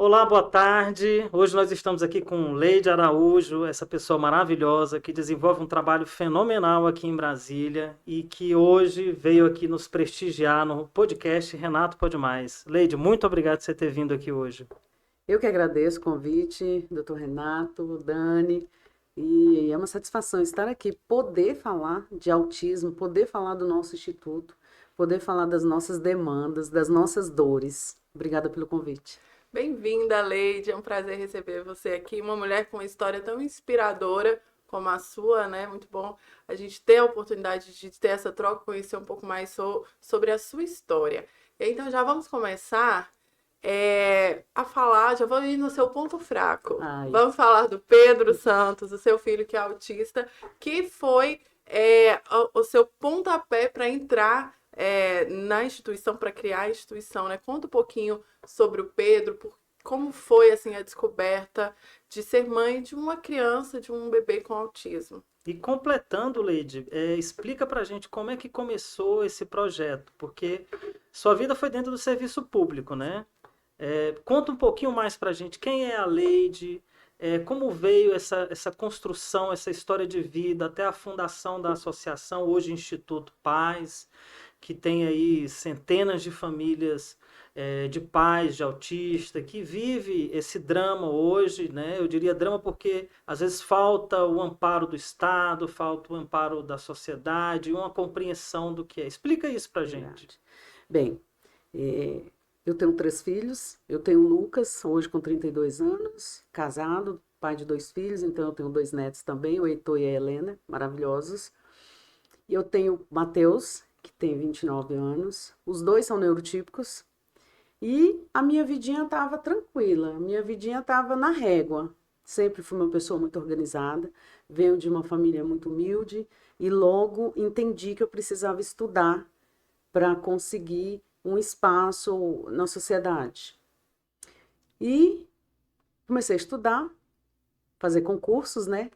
Olá, boa tarde. Hoje nós estamos aqui com Leide Araújo, essa pessoa maravilhosa que desenvolve um trabalho fenomenal aqui em Brasília e que hoje veio aqui nos prestigiar no podcast Renato Pode Mais. Leide, muito obrigado por você ter vindo aqui hoje. Eu que agradeço o convite, doutor Renato, Dani, e é uma satisfação estar aqui, poder falar de autismo, poder falar do nosso instituto, poder falar das nossas demandas, das nossas dores. Obrigada pelo convite. Bem-vinda, Leide. É um prazer receber você aqui. Uma mulher com uma história tão inspiradora como a sua, né? Muito bom a gente ter a oportunidade de ter essa troca, conhecer um pouco mais sobre a sua história. E aí, então, já vamos começar a falar, já vamos ir no seu ponto fraco. Ai. Vamos falar do Pedro Santos, o seu filho que é autista, que foi o seu pontapé para entrar na instituição, para criar a instituição, né? Conta um pouquinho sobre o Pedro, como foi assim a descoberta de ser mãe de uma criança, de um bebê com autismo. E completando, Leide, explica pra gente como é que começou esse projeto, porque sua vida foi dentro do serviço público, né? Conta um pouquinho mais pra gente quem é a Leide, como veio essa construção, essa história de vida até a fundação da associação, hoje Instituto Paz, que tem aí centenas de famílias de pais de autista, que vive esse drama hoje, né? Eu diria drama porque às vezes falta o amparo do Estado, falta o amparo da sociedade, uma compreensão do que é. Explica isso pra gente. Verdade. Bem, eu tenho 3 filhos, eu tenho o Lucas, hoje com 32 anos, casado, pai de 2 filhos, então eu tenho 2 netos também, o Heitor e a Helena, maravilhosos. E eu tenho o Matheus, que tem 29 anos, os dois são neurotípicos, e a minha vidinha estava tranquila, a minha vidinha estava na régua. Sempre fui uma pessoa muito organizada, venho de uma família muito humilde e logo entendi que eu precisava estudar para conseguir um espaço na sociedade. E comecei a estudar, fazer concursos, né?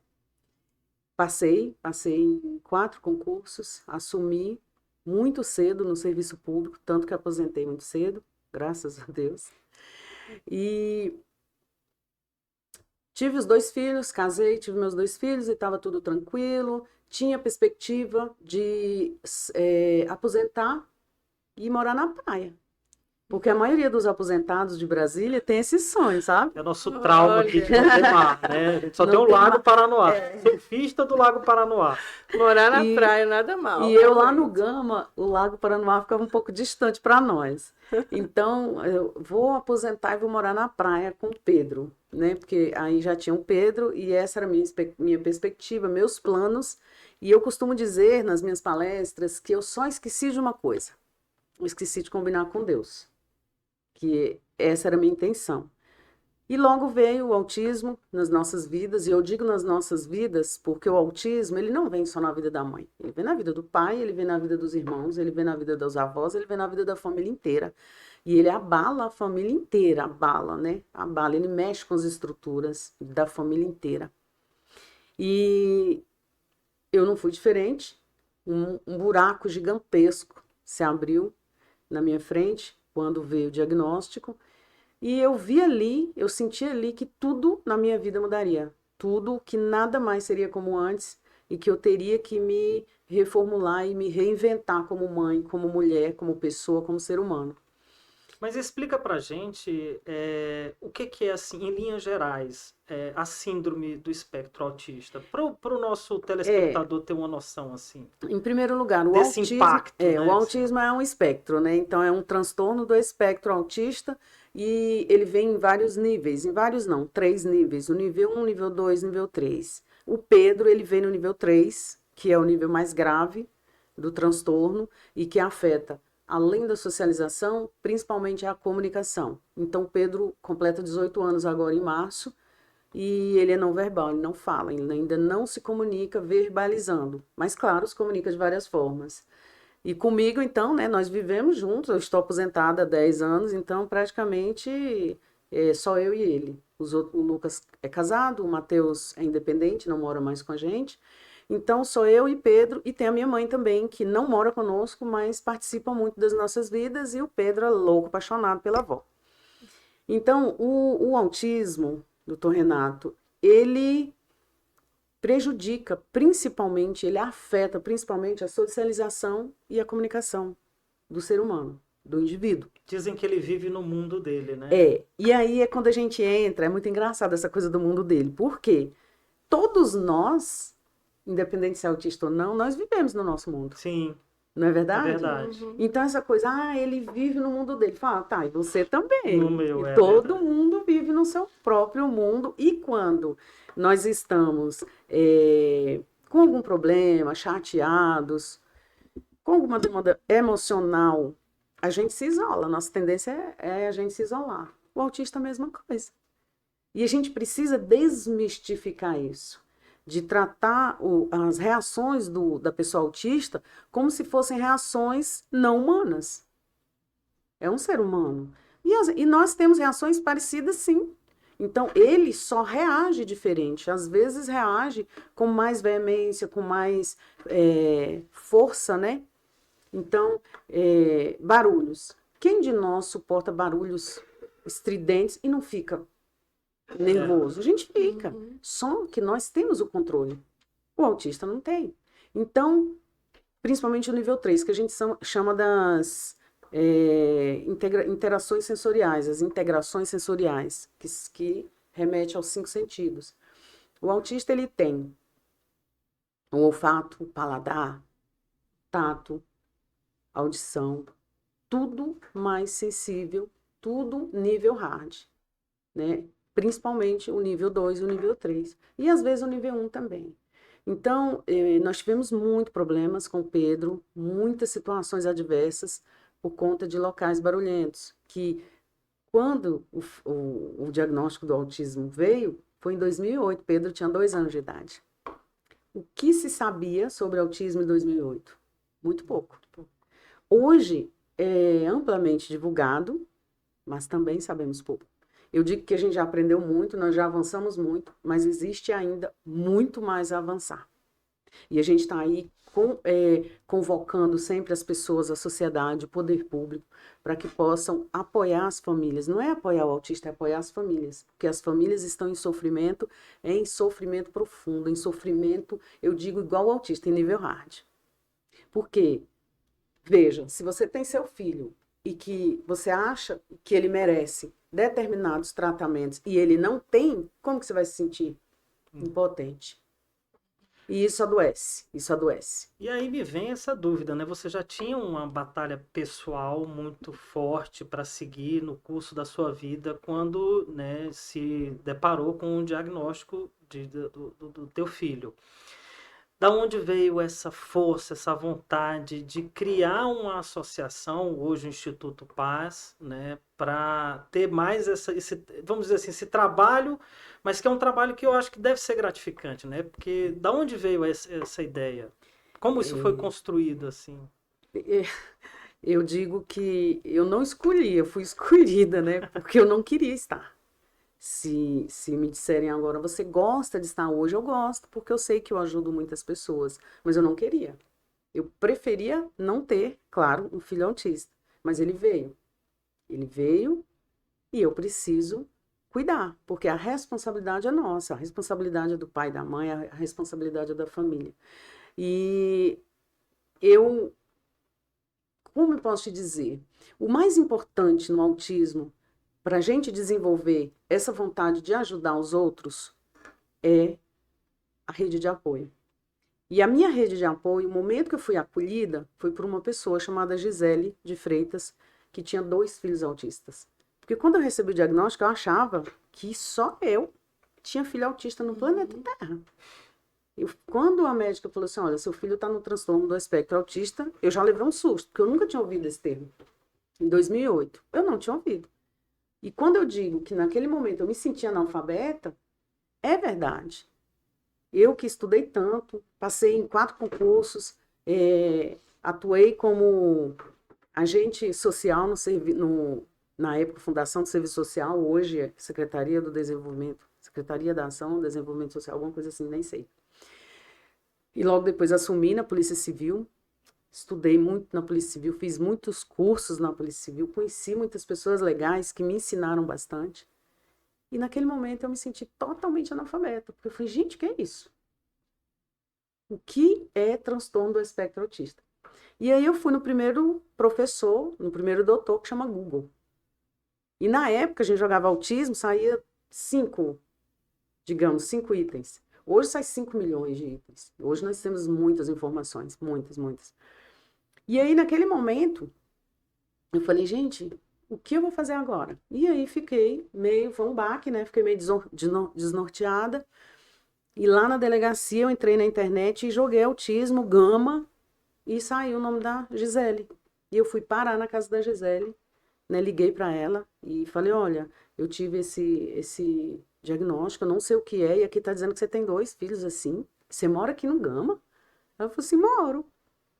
Passei em 4 concursos, assumi muito cedo no serviço público, tanto que aposentei muito cedo, graças a Deus. E tive os 2 filhos, casei, tive meus 2 filhos e estava tudo tranquilo. Tinha perspectiva de aposentar e morar na praia. Porque a maioria dos aposentados de Brasília tem esse sonho, sabe? É o nosso trauma aqui de não ter mar, né? A gente só tem o Lago Paranoá. Surfista do Lago Paranoá. Morar na praia, nada mal. E eu lá no Gama, o Lago Paranoá ficava um pouco distante para nós. Então, eu vou aposentar e vou morar na praia com o Pedro, né? Porque aí já tinha um Pedro e essa era a minha perspectiva, meus planos. E eu costumo dizer nas minhas palestras que eu só esqueci de uma coisa. Eu esqueci de combinar com Deus. Que essa era a minha intenção. E logo veio o autismo nas nossas vidas, e eu digo nas nossas vidas porque o autismo, ele não vem só na vida da mãe, ele vem na vida do pai, ele vem na vida dos irmãos, ele vem na vida dos avós, ele vem na vida da família inteira. E ele abala a família inteira, abala, né? Abala, ele mexe com as estruturas da família inteira. E eu não fui diferente, um buraco gigantesco se abriu na minha frente quando veio o diagnóstico. E eu vi ali, eu senti ali que tudo na minha vida mudaria. Tudo, que nada mais seria como antes e que eu teria que me reformular e me reinventar como mãe, como mulher, como pessoa, como ser humano. Mas explica pra gente o que é, assim, em linhas gerais, a síndrome do espectro autista, para o nosso telespectador ter uma noção, assim, Em primeiro lugar, desse impacto, né? o autismo é um espectro, né? Então é um transtorno do espectro autista e ele vem em vários níveis, em vários não, 3 níveis, o nível 1, nível 2, nível 3. O Pedro, ele vem no nível 3, que é o nível mais grave do transtorno e que afeta, além da socialização, principalmente a comunicação. Então o Pedro completa 18 anos agora em março, e ele é não verbal, ele não fala, ele ainda não se comunica verbalizando, mas claro, se comunica de várias formas. E comigo, então, né, nós vivemos juntos, eu estou aposentada há 10 anos, então praticamente só eu e ele. O Lucas é casado, o Matheus é independente, não mora mais com a gente. Então, sou eu e Pedro, e tem a minha mãe também, que não mora conosco, mas participa muito das nossas vidas, e o Pedro é louco, apaixonado pela avó. Então, o autismo, doutor Renato, ele prejudica principalmente, ele afeta principalmente a socialização e a comunicação do ser humano, do indivíduo. Dizem que ele vive no mundo dele, né? E aí é quando a gente entra, é muito engraçado essa coisa do mundo dele, porque todos nós, independente se é autista ou não, nós vivemos no nosso mundo, Sim, não é é verdade? verdade. Então essa coisa, ele vive no mundo dele, fala, tá, e você também. No meu, E é todo verdade. mundo vive no seu próprio mundo, e quando nós estamos com algum problema, chateados, com alguma demanda emocional, a gente se isola. Nossa tendência é a gente se isolar. O autista é a mesma coisa. E a gente precisa desmistificar isso, de tratar as reações da pessoa autista como se fossem reações não humanas. É um ser humano. E nós temos reações parecidas, sim. Então, ele só reage diferente. Às vezes reage com mais veemência, com mais força, né? Então, barulhos. Quem de nós suporta barulhos estridentes e não fica nervoso? A gente fica. Só que nós temos o controle. O autista não tem. Então, principalmente o nível 3, que a gente chama das interações sensoriais, as integrações sensoriais, que remete aos 5 sentidos. O autista, ele tem o olfato, o paladar, tato, audição, tudo mais sensível, tudo nível hard, né? Principalmente o nível 2 e o nível 3. E às vezes o nível 1 também. Então, nós tivemos muitos problemas com o Pedro, muitas situações adversas por conta de locais barulhentos, que quando o diagnóstico do autismo veio, foi em 2008, Pedro tinha 2 anos de idade. O que se sabia sobre autismo em 2008? Muito pouco. Hoje é amplamente divulgado, mas também sabemos pouco. Eu digo que a gente já aprendeu muito, nós já avançamos muito, mas existe ainda muito mais a avançar. E a gente está aí convocando sempre as pessoas, a sociedade, o poder público, para que possam apoiar as famílias. Não é apoiar o autista, é apoiar as famílias, porque as famílias estão em sofrimento profundo, em sofrimento, eu digo, igual ao autista, em nível hard. Por quê? Veja, se você tem seu filho e que você acha que ele merece determinados tratamentos e ele não tem, como que você vai se sentir? Impotente. E isso adoece, isso adoece. E aí me vem essa dúvida, né? Você já tinha uma batalha pessoal muito forte para seguir no curso da sua vida quando, né, se deparou com o diagnóstico do teu filho. Da onde veio essa força, essa vontade de criar uma associação, hoje o Instituto Paz, né, para ter mais vamos dizer assim, esse trabalho, mas que é um trabalho que eu acho que deve ser gratificante, né? Porque da onde veio essa ideia? Como isso foi construído assim? Eu digo que eu não escolhi, eu fui escolhida, né? Porque eu não queria estar. Se me disserem agora, você gosta de estar hoje? Eu gosto, porque eu sei que eu ajudo muitas pessoas, mas eu não queria. Eu preferia não ter, claro, um filho autista, mas ele veio. Ele veio e eu preciso cuidar, porque a responsabilidade é nossa, a responsabilidade é do pai, da mãe, a responsabilidade é da família. E como eu posso te dizer? O mais importante no autismo, para a gente desenvolver essa vontade de ajudar os outros, é a rede de apoio. E a minha rede de apoio, o momento que eu fui acolhida, foi por uma pessoa chamada Gisele de Freitas, que tinha 2 filhos autistas. Porque quando eu recebi o diagnóstico, eu achava que só eu tinha filho autista no planeta Terra. Quando a médica falou assim, olha, seu filho está no transtorno do espectro autista, eu já levei um susto, porque eu nunca tinha ouvido esse termo. Em 2008, eu não tinha ouvido. E quando eu digo que naquele momento eu me sentia analfabeta, é verdade. Eu que estudei tanto, passei em 4 concursos, atuei como agente social na época Fundação do Serviço Social, hoje é Secretaria do Desenvolvimento, Secretaria da Ação, Desenvolvimento Social, alguma coisa assim, nem sei. E logo depois assumi na Polícia Civil, estudei muito na Polícia Civil, fiz muitos cursos na Polícia Civil, conheci muitas pessoas legais que me ensinaram bastante. E naquele momento eu me senti totalmente analfabeta, porque eu falei, gente, o que é isso? O que é transtorno do espectro autista? E aí eu fui no primeiro professor, no primeiro doutor, que chama Google. E na época a gente jogava autismo, saía 5 itens. Hoje sai 5 milhões de itens. Hoje nós temos muitas informações, muitas, muitas. E aí naquele momento, eu falei, gente, o que eu vou fazer agora? E aí fiquei meio, foi um baque, né? Fiquei meio desnorteada. E lá na delegacia eu entrei na internet e joguei autismo, gama, e saiu o nome da Gisele. E eu fui parar na casa da Gisele, né? Liguei para ela e falei, olha, eu tive esse diagnóstico, eu não sei o que é, e aqui tá dizendo que você tem 2 filhos assim, você mora aqui no Gama? Ela falou assim, moro.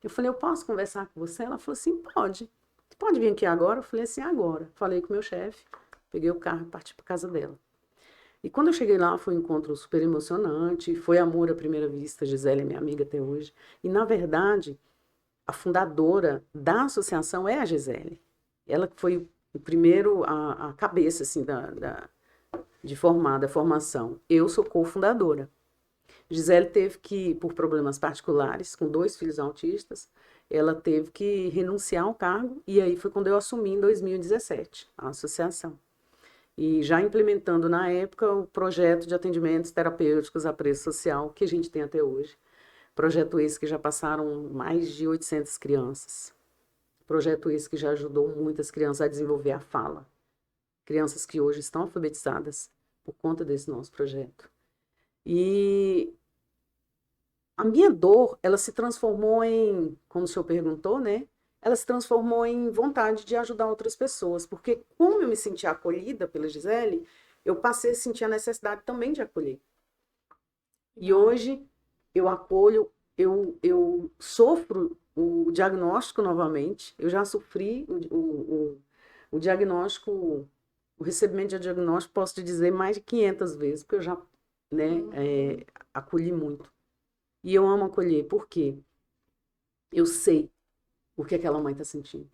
Eu falei, eu posso conversar com você? Ela falou assim, pode. Você pode vir aqui agora? Eu falei assim, agora. Falei com o meu chefe, peguei o carro e parti para casa dela. E quando eu cheguei lá, foi um encontro super emocionante, foi amor à primeira vista, Gisele é minha amiga até hoje. E, na verdade, a fundadora da associação é a Gisele. Ela foi o primeiro, a cabeça, assim, da formação. Eu sou cofundadora. Gisele teve que, por problemas particulares, com 2 filhos autistas, ela teve que renunciar ao cargo, e aí foi quando eu assumi em 2017 a associação. E já implementando na época o projeto de atendimentos terapêuticos a preço social que a gente tem até hoje. Projeto esse que já passaram mais de 800 crianças. Projeto esse que já ajudou muitas crianças a desenvolver a fala. Crianças que hoje estão alfabetizadas por conta desse nosso projeto. E a minha dor, ela se transformou em, como o senhor perguntou, né? Ela se transformou em vontade de ajudar outras pessoas, porque como eu me sentia acolhida pela Gisele, eu passei a sentir a necessidade também de acolher. E hoje eu acolho, eu sofro o diagnóstico novamente, eu já sofri o diagnóstico, o recebimento de diagnóstico, posso te dizer, mais de 500 vezes, porque eu já, né, acolhi muito. E eu amo acolher, por quê? Eu sei o que aquela mãe está sentindo.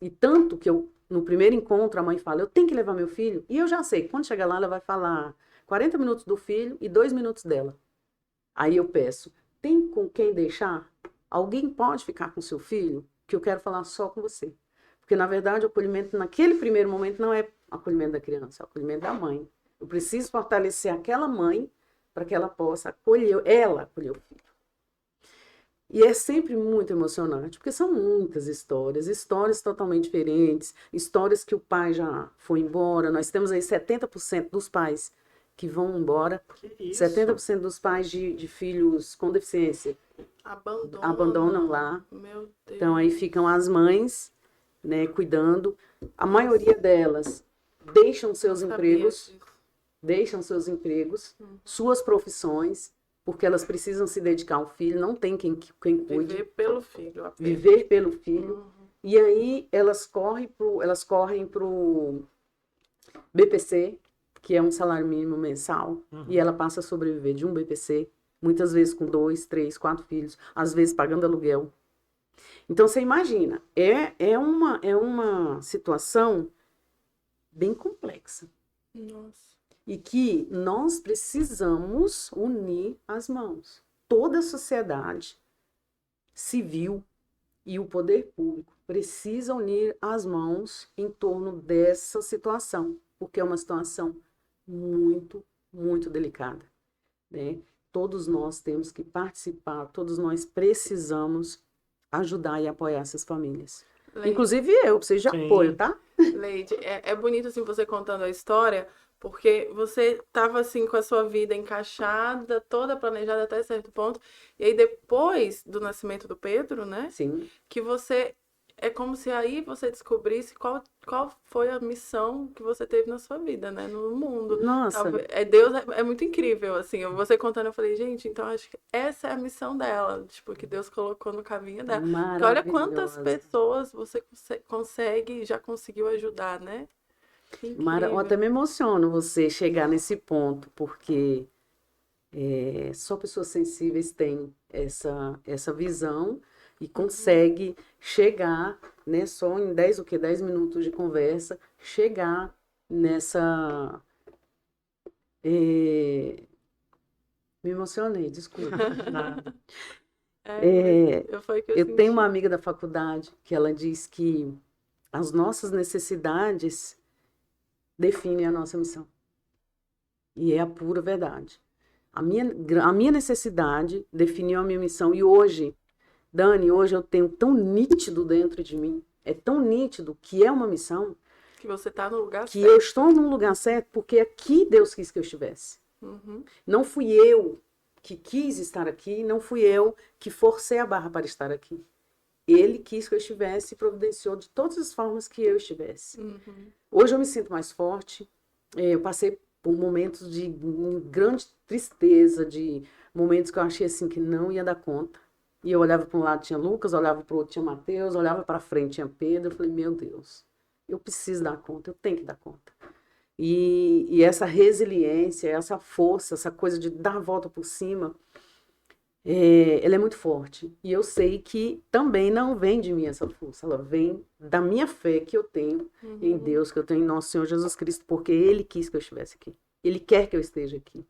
E tanto que no primeiro encontro, a mãe fala, eu tenho que levar meu filho, e eu já sei, quando chegar lá, ela vai falar 40 minutos do filho e 2 minutos dela. Aí eu peço, tem com quem deixar? Alguém pode ficar com seu filho? Que eu quero falar só com você. Porque, na verdade, o acolhimento naquele primeiro momento não é acolhimento da criança, é acolhimento da mãe. Eu preciso fortalecer aquela mãe para que ela possa acolher o filho. E é sempre muito emocionante, porque são muitas histórias totalmente diferentes, histórias que o pai já foi embora. Nós temos aí 70% dos pais que vão embora, 70% dos pais de filhos com deficiência abandonam lá. Meu Deus. Então aí ficam as mães, né, cuidando. A maioria delas deixam seus empregos, suas profissões, porque elas precisam se dedicar ao filho, não tem quem cuide. Viver pelo filho. Apenas. Viver pelo filho. Uhum. E aí elas correm para o BPC, que é um salário mínimo mensal, e ela passa a sobreviver de um BPC, muitas vezes com 2, 3, 4 filhos, às vezes pagando aluguel. Então você imagina, é uma situação bem complexa. Nossa. E que nós precisamos unir as mãos. Toda a sociedade civil e o poder público precisa unir as mãos em torno dessa situação, porque é uma situação muito, muito delicada, né? Todos nós temos que participar, todos nós precisamos ajudar e apoiar essas famílias. Leide. Inclusive eu preciso de apoio, tá? Leide, é bonito assim você contando a história, porque você estava assim com a sua vida encaixada, toda planejada até certo ponto, e aí depois do nascimento do Pedro, né? Sim. Que você, é como se aí você descobrisse qual foi a missão que você teve na sua vida, né? No mundo. Nossa. Deus é muito incrível, assim. Você contando, eu falei, gente, então acho que essa é a missão dela, tipo, que Deus colocou no caminho dela. Porque olha quantas pessoas você já conseguiu ajudar, né? Eu até me emociono você chegar nesse ponto, porque só pessoas sensíveis têm essa visão e consegue chegar, né, só em 10 minutos de conversa, chegar nessa... Me emocionei, desculpa. Nada. Foi o que eu Eu tenho uma senti. amiga da faculdade que ela diz que as nossas necessidades definem a nossa missão. E é a pura verdade. A minha necessidade definiu a minha missão. E hoje, Dani, hoje eu tenho tão nítido dentro de mim, é tão nítido que é uma missão, Que você tá no lugar que certo. eu estou num lugar certo porque aqui Deus quis que eu estivesse. Uhum. Não fui eu que quis estar aqui, não fui eu que forcei a barra para estar aqui. Ele quis que eu estivesse e providenciou de todas as formas que eu estivesse. Uhum. Hoje eu me sinto mais forte. Eu passei por momentos de grande tristeza, de momentos que eu achei assim que não ia dar conta. E eu olhava para um lado, tinha Lucas, olhava para o outro, tinha Mateus, olhava para frente, tinha Pedro. Eu falei, meu Deus, eu preciso dar conta, eu tenho que dar conta. E essa resiliência, essa força, essa coisa de dar a volta por cima, ela é muito forte. E eu sei que também não vem de mim essa força, ela vem da minha fé que eu tenho em Deus, que eu tenho em nosso Senhor Jesus Cristo, porque Ele quis que eu estivesse aqui. Ele quer que eu esteja aqui.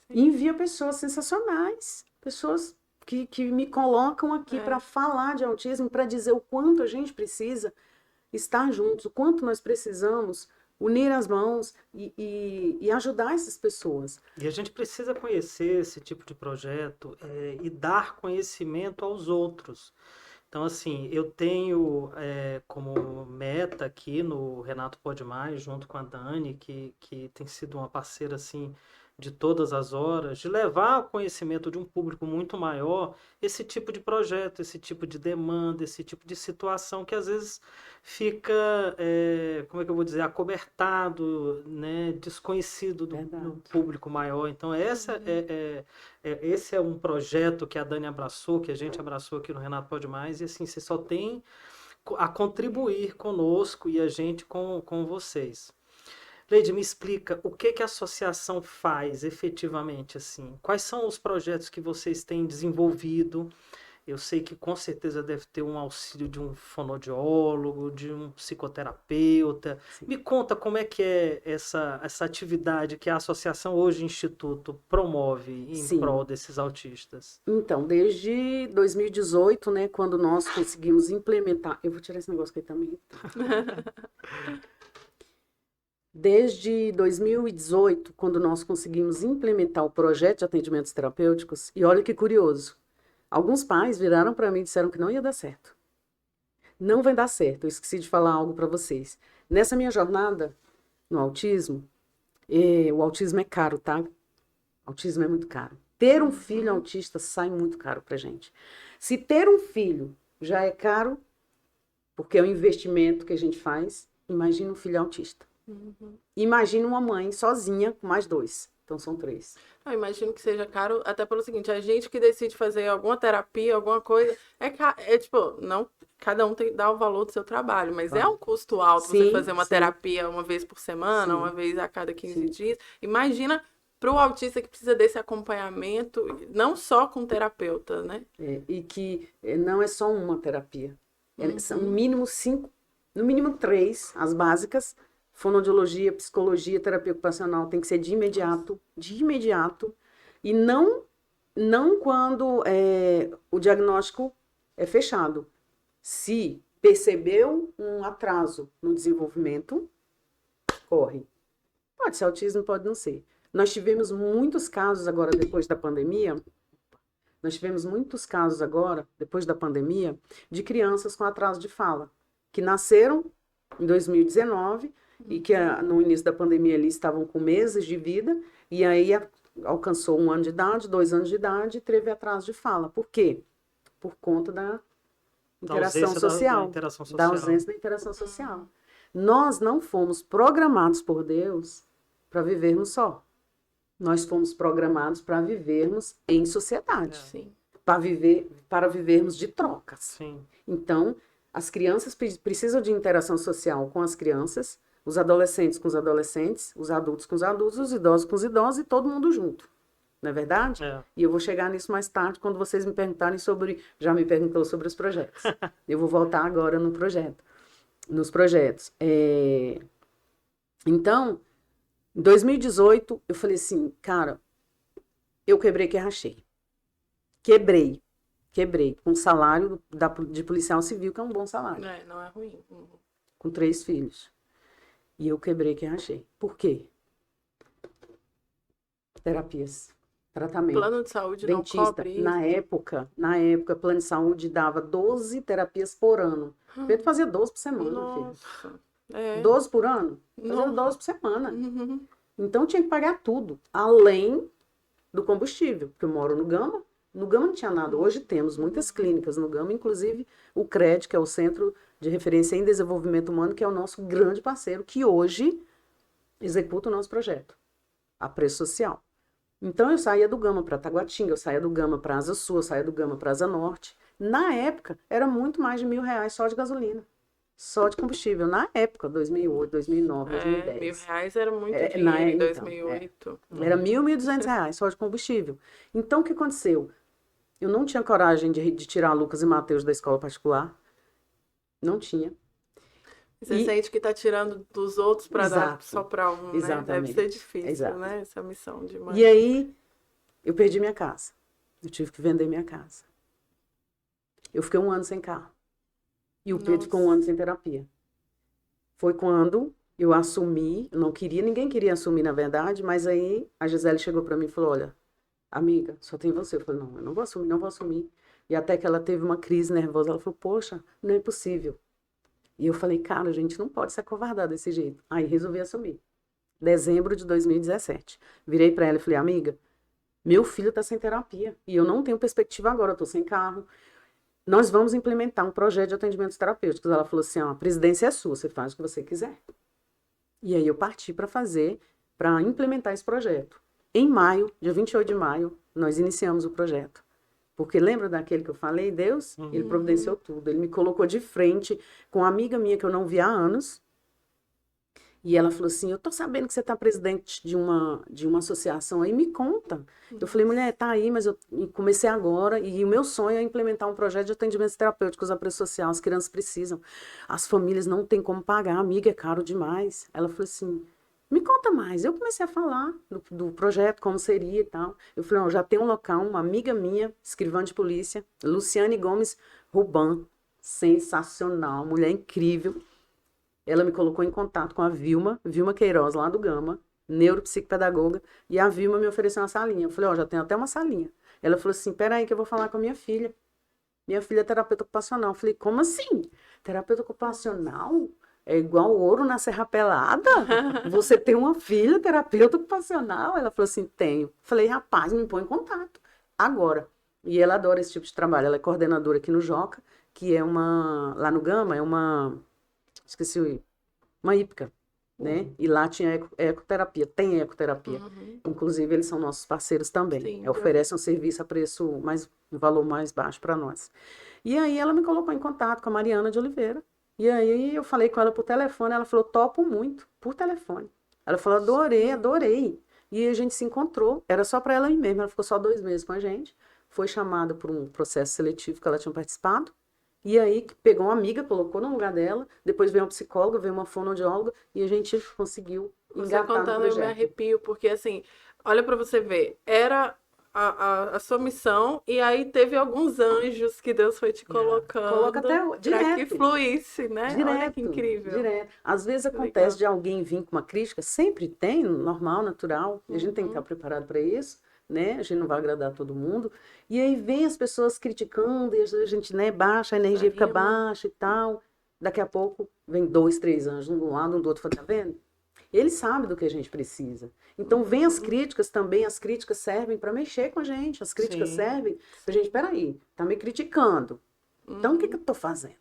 E envia pessoas sensacionais, pessoas que me colocam aqui para falar de autismo, para dizer o quanto a gente precisa estar juntos, o quanto nós precisamos unir as mãos e ajudar essas pessoas. E a gente precisa conhecer esse tipo de projeto e dar conhecimento aos outros. Então, assim, eu tenho como meta aqui no Renato Pode Mais, junto com a Dani, que tem sido uma parceira, assim, de todas as horas, de levar ao conhecimento de um público muito maior esse tipo de projeto, esse tipo de demanda, esse tipo de situação que às vezes fica, como é que eu vou dizer, acobertado, né, desconhecido do Verdade. público maior. Então, esse é um projeto que a Dani abraçou, que a gente abraçou aqui no Renato Pode Mais, e assim, você só tem a contribuir conosco e a gente com vocês. Leide, me explica o que a associação faz efetivamente, assim? Quais são os projetos que vocês têm desenvolvido? Eu sei que com certeza deve ter um auxílio de um fonoaudiólogo, de um psicoterapeuta. Sim. Me conta como é que é essa atividade que a associação hoje Instituto promove em Sim. prol desses autistas. Então, desde 2018, né, quando nós conseguimos implementar... Eu vou tirar esse negócio aqui também. Desde 2018, quando nós conseguimos implementar o projeto de atendimentos terapêuticos, e olha que curioso, alguns pais viraram para mim e disseram que não ia dar certo. Não vai dar certo, eu esqueci de falar algo para vocês. Nessa minha jornada no autismo, o autismo é caro, tá? O autismo é muito caro. Ter um filho autista sai muito caro pra gente. Se ter um filho já é caro, porque é um investimento que a gente faz, imagina um filho autista. Imagina uma mãe sozinha com mais 2. Então são 3. Eu imagino que seja caro, até pelo seguinte, a gente que decide fazer alguma terapia, alguma coisa, tipo, não, cada um tem que dar o valor do seu trabalho, mas é um custo alto você fazer uma terapia uma vez por semana, uma vez a cada 15 dias. Imagina para o autista que precisa desse acompanhamento, não só com terapeuta, né? E que não é só uma terapia. São no mínimo 5, no mínimo 3, as básicas. Fonoaudiologia, psicologia, terapia ocupacional tem que ser de imediato, e não quando o diagnóstico é fechado. Se percebeu um atraso no desenvolvimento, corre. Pode ser autismo, pode não ser. Nós tivemos muitos casos agora, depois da pandemia, de crianças com atraso de fala, que nasceram em 2019, e que no início da pandemia eles estavam com meses de vida, e aí alcançou 1 ano de idade, 2 anos de idade, e teve atraso de fala. Por quê? Por conta da interação social. Da ausência da interação social. Nós não fomos programados por Deus para vivermos só. Nós fomos programados para vivermos em sociedade. Sim. Para vivermos de trocas. Sim. Então, as crianças precisam de interação social com as crianças, os adolescentes com os adolescentes, os adultos com os adultos, os idosos com os idosos e todo mundo junto. não é verdade? É. E eu vou chegar nisso mais tarde, quando vocês me perguntarem sobre... Já me perguntou sobre os projetos. Eu vou voltar agora no projeto, nos projetos. Então, em 2018, eu falei assim, cara, eu quebrei que rachei. Quebrei. Com salário de policial civil, que é um bom salário. Não é ruim. Com 3 filhos. E eu quebrei que rachei. Por quê? Terapias, tratamento. Plano de saúde Dentista. não cobre isso? Na época, plano de saúde dava 12 terapias por ano. Pedro fazia 12 por semana, filho. Nossa. É. 12 por ano? Fazia Nossa. 12 por semana. Uhum. Então tinha que pagar tudo, além do combustível, porque eu moro no Gama. No Gama não tinha nada. Hoje temos muitas clínicas no Gama, inclusive o CRED, que é o Centro de Referência em Desenvolvimento Humano, que é o nosso grande parceiro, que hoje executa o nosso projeto, a Preço Social. Então eu saía do Gama para Taguatinga, eu saía do Gama para Asa Sul, eu saía do Gama para Asa Norte. Na época, era muito mais de R$1.000 só de gasolina. Só de combustível. Na época, 2008, 2009, 2010. R$1.000 era muito É, dinheiro em então, 2008. Era R$1.000, R$1.200 só de combustível. Então, o que aconteceu? Eu não tinha coragem de tirar Lucas e Mateus da escola particular. Não tinha. Você sente que está tirando dos outros para dar Exato. só para um, né? Exatamente. Deve ser difícil, Exato. né? Essa missão de mãe. E aí, eu perdi minha casa. Eu tive que vender minha casa. Eu fiquei 1 ano sem carro. E o Pedro ficou 1 ano sem terapia. Foi quando eu assumi, eu não queria, ninguém queria assumir, na verdade, mas aí a Gisele chegou para mim e falou, olha, amiga, só tem você. Eu falei, não, eu não vou assumir, não vou assumir. E até que ela teve uma crise nervosa, ela falou, poxa, não é possível. E eu falei, cara, a gente não pode se acovardar desse jeito. Aí resolvi assumir. Dezembro de 2017. Virei para ela e falei, amiga, meu filho está sem terapia e eu não tenho perspectiva agora, eu estou sem carro. Nós vamos implementar um projeto de atendimentos terapêuticos. Ela falou assim, a presidência é sua, você faz o que você quiser. E aí eu parti para implementar esse projeto. Em maio, dia 28 de maio, nós iniciamos o projeto. Porque lembra daquele que eu falei? Deus, ele providenciou tudo. Ele me colocou de frente com uma amiga minha que eu não via há anos. E ela falou assim, eu tô sabendo que você tá presidente de uma associação aí, me conta. Eu falei, mulher, tá aí, mas eu comecei agora e o meu sonho é implementar um projeto de atendimentos terapêuticos à preço social, as crianças precisam, as famílias não têm como pagar, amiga, é caro demais. Ela falou assim, me conta mais. Eu comecei a falar do projeto, como seria e tal. Eu falei, ó, já tem um local, uma amiga minha, escrivã de polícia, Luciane Gomes Ruban, sensacional, mulher incrível. Ela me colocou em contato com a Vilma Queiroz, lá do Gama, neuropsicopedagoga, e a Vilma me ofereceu uma salinha. Eu falei, ó, já tenho até uma salinha. Ela falou assim, peraí que eu vou falar com a minha filha. Minha filha é terapeuta ocupacional. Eu falei, como assim? Terapeuta ocupacional? É igual ouro na Serra Pelada? Você tem uma filha terapeuta ocupacional? Ela falou assim, tenho. Eu falei, rapaz, me põe em contato. Agora. E ela adora esse tipo de trabalho. Ela é coordenadora aqui no Joca, que é lá no Gama, é esqueci, uma hípica, né? E lá tinha ecoterapia, tem ecoterapia. Inclusive, eles são nossos parceiros também. Sim, Oferecem um serviço a um valor mais baixo para nós. E aí ela me colocou em contato com a Mariana de Oliveira. E aí eu falei com ela por telefone, ela falou, topo muito, por telefone. Ela falou, adorei. E a gente se encontrou, era só para ela ir mesmo, ela ficou só 2 meses com a gente. Foi chamada por um processo seletivo que ela tinha participado. E aí pegou uma amiga, colocou no lugar dela, depois veio uma psicóloga, veio uma fonoaudióloga, e a gente conseguiu engatar no contando, projeto. eu me arrepio, porque assim, olha para você ver, era a sua missão, e aí teve alguns anjos que Deus foi te colocando. Coloca até para que fluísse, né? Olha que incrível. Direto. Às vezes acontece de alguém vir com uma crítica, sempre tem, normal, natural, a gente tem que estar preparado para isso. Né? A gente não vai agradar todo mundo. E aí vem as pessoas criticando, e a gente, né, baixa, a energia fica baixa e tal. Daqui a pouco vem 2, 3 anjos, um do lado, um do outro, tá vendo? Ele sabe do que a gente precisa. Então vem as críticas também, as críticas servem para mexer com a gente, as críticas servem pra gente, peraí, tá me criticando. Então o que eu tô fazendo?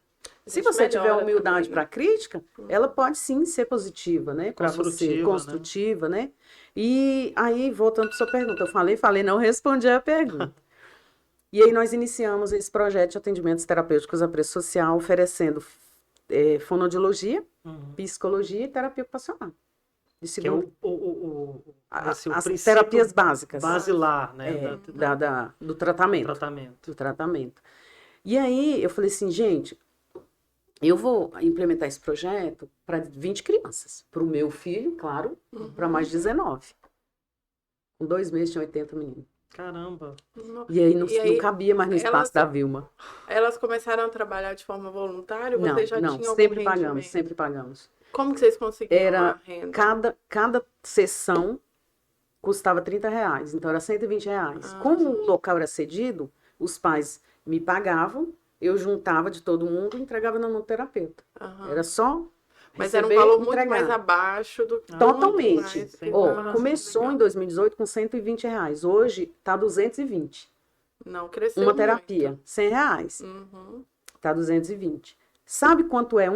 Se você tiver humildade para a crítica, ela pode sim ser positiva, né? Para você, construtiva, né? E aí, voltando para sua pergunta, eu falei, não respondi a pergunta. E aí nós iniciamos esse projeto de atendimentos terapêuticos a preço social, oferecendo fonoaudiologia, psicologia e terapia ocupacional. de Que é segundo, o as princípio terapias básicas basilar, né? do Tratamento. do tratamento. E aí eu falei assim, gente, eu vou implementar esse projeto para 20 crianças. Para o meu filho, claro, para mais 19. Com 2 meses tinha 80 meninos. Caramba. E aí não, E não cabia mais no espaço da Vilma. Elas começaram a trabalhar de forma voluntária ou Não, vocês já não, tinham algum sempre pagamos, rendimento? sempre pagamos. Como que vocês conseguiam a Era renda? cada sessão custava R$ 30, então era R$ 120. Como o local era cedido, os pais me pagavam, eu juntava de todo mundo e entregava na mão do terapeuta. Aham. Era só Mas era um receber, valor muito entregar. mais abaixo do que Totalmente. mais que Ó, tava começou legal. em 2018 com R$ 120. Hoje tá 220. Não cresceu Uma muito. terapia, R$ 100. Uhum. Tá 220. Sabe quanto é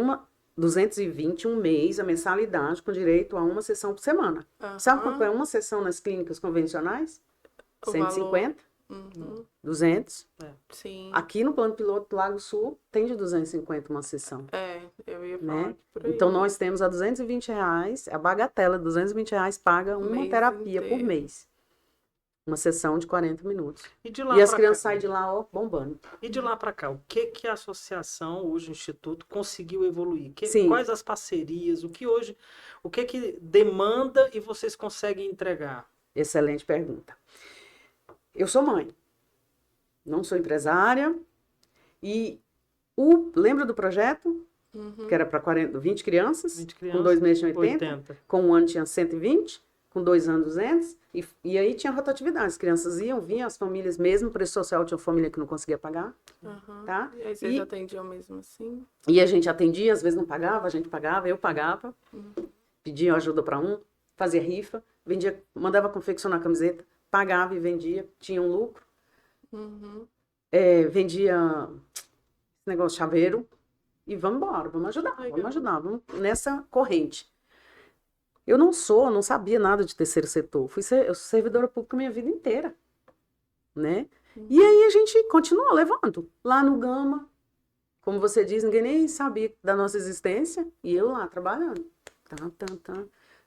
220 um mês, a mensalidade, com direito a uma sessão por semana? Sabe Aham. quanto é uma sessão nas clínicas convencionais? O 150, Uhum. 200. Sim. Aqui no Plano Piloto do Lago Sul tem de 250 uma sessão. Eu ia falar Né? que por aí. Então nós temos a R$ 220, a bagatela, R$ 220 paga uma Mês terapia por inteiro. mês. Uma sessão de 40 minutos. E de lá E as pra crianças cá? saem de lá, ó, bombando. E de lá para cá, o que a associação, hoje o Instituto, conseguiu evoluir? Sim. Quais as parcerias? O que demanda e vocês conseguem entregar? Excelente pergunta. Eu sou mãe, não sou empresária, e lembra do projeto? Uhum. Que era para 20 crianças, 20 com crianças, 2 meses tinha 80, 80. com 1 ano tinha 120, com 2 anos 200, e aí tinha rotatividade, as crianças vinham, as famílias, mesmo preço social, tinha família que não conseguia pagar, Aham. tá? E aí vocês atendiam mesmo assim? E a gente atendia, às vezes não pagava, a gente pagava, eu pagava, pedia ajuda para um, fazia rifa, vendia, mandava confeccionar camiseta, pagava e vendia, tinha um lucro. Uhum. Vendia esse negócio chaveiro e vamos embora, vamos ajudar, vamos nessa corrente. Eu não sabia nada de terceiro setor, eu sou servidora pública minha vida inteira, né? E aí a gente continuou levando, lá no Gama, como você diz, ninguém nem sabia da nossa existência, e eu lá trabalhando,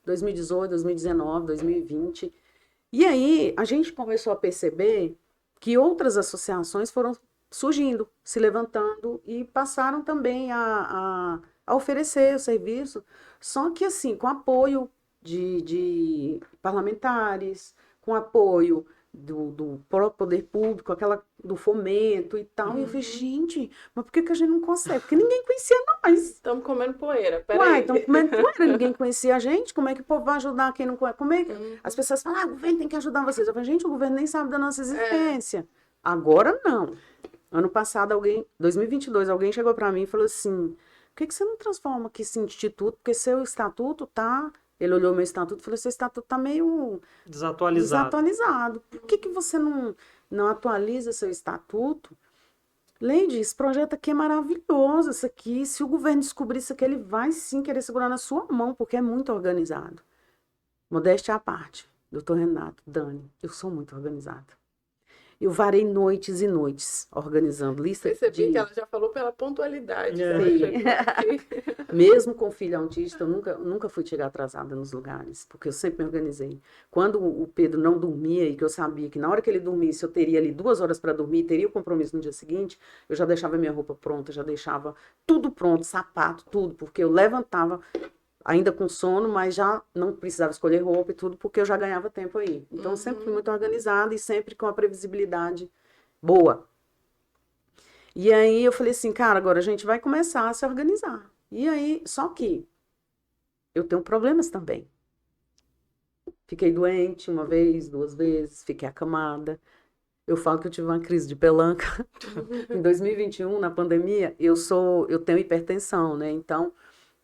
2018, 2019, 2020, e aí a gente começou a perceber que outras associações foram surgindo, se levantando e passaram também a oferecer o serviço, só que assim, com apoio de parlamentares, com apoio do próprio poder público, do fomento e tal. E eu falei, gente, mas por que a gente não consegue? Porque ninguém conhecia nós. Estamos comendo poeira, Uai, peraí. estamos comendo poeira, ninguém conhecia a gente, como é que o povo vai ajudar quem não conhece? Como é que... As pessoas falam, o governo tem que ajudar vocês. Eu falei, gente, o governo nem sabe da nossa existência. Agora não. Ano passado, 2022, alguém chegou para mim e falou assim, por que você não transforma aqui esse instituto? Porque seu estatuto tá... Ele olhou meu estatuto e falou, seu estatuto tá meio desatualizado. Por que você não atualiza seu estatuto? Leide, esse projeto aqui é maravilhoso, isso aqui, se o governo descobrir isso aqui, ele vai sim querer segurar na sua mão, porque é muito organizado. Modéstia à parte, doutor Renato, Dani, eu sou muito organizada. Eu varei noites e noites organizando lista Percebi que ela já falou pela pontualidade. Mesmo com filho autista, eu nunca fui chegar atrasada nos lugares, porque eu sempre me organizei. Quando o Pedro não dormia e que eu sabia que na hora que ele dormisse eu teria ali 2 horas para dormir, teria o compromisso no dia seguinte, eu já deixava minha roupa pronta, já deixava tudo pronto, sapato, tudo, porque eu levantava ainda com sono, mas já não precisava escolher roupa e tudo, porque eu já ganhava tempo aí. Então, eu sempre fui muito organizada e sempre com a previsibilidade boa. E aí, eu falei assim, cara, agora a gente vai começar a se organizar. E aí, só que eu tenho problemas também. Fiquei doente 1 vez, 2 vezes, fiquei acamada. Eu falo que eu tive uma crise de pelanca. Em 2021, na pandemia, eu tenho hipertensão, né? Então,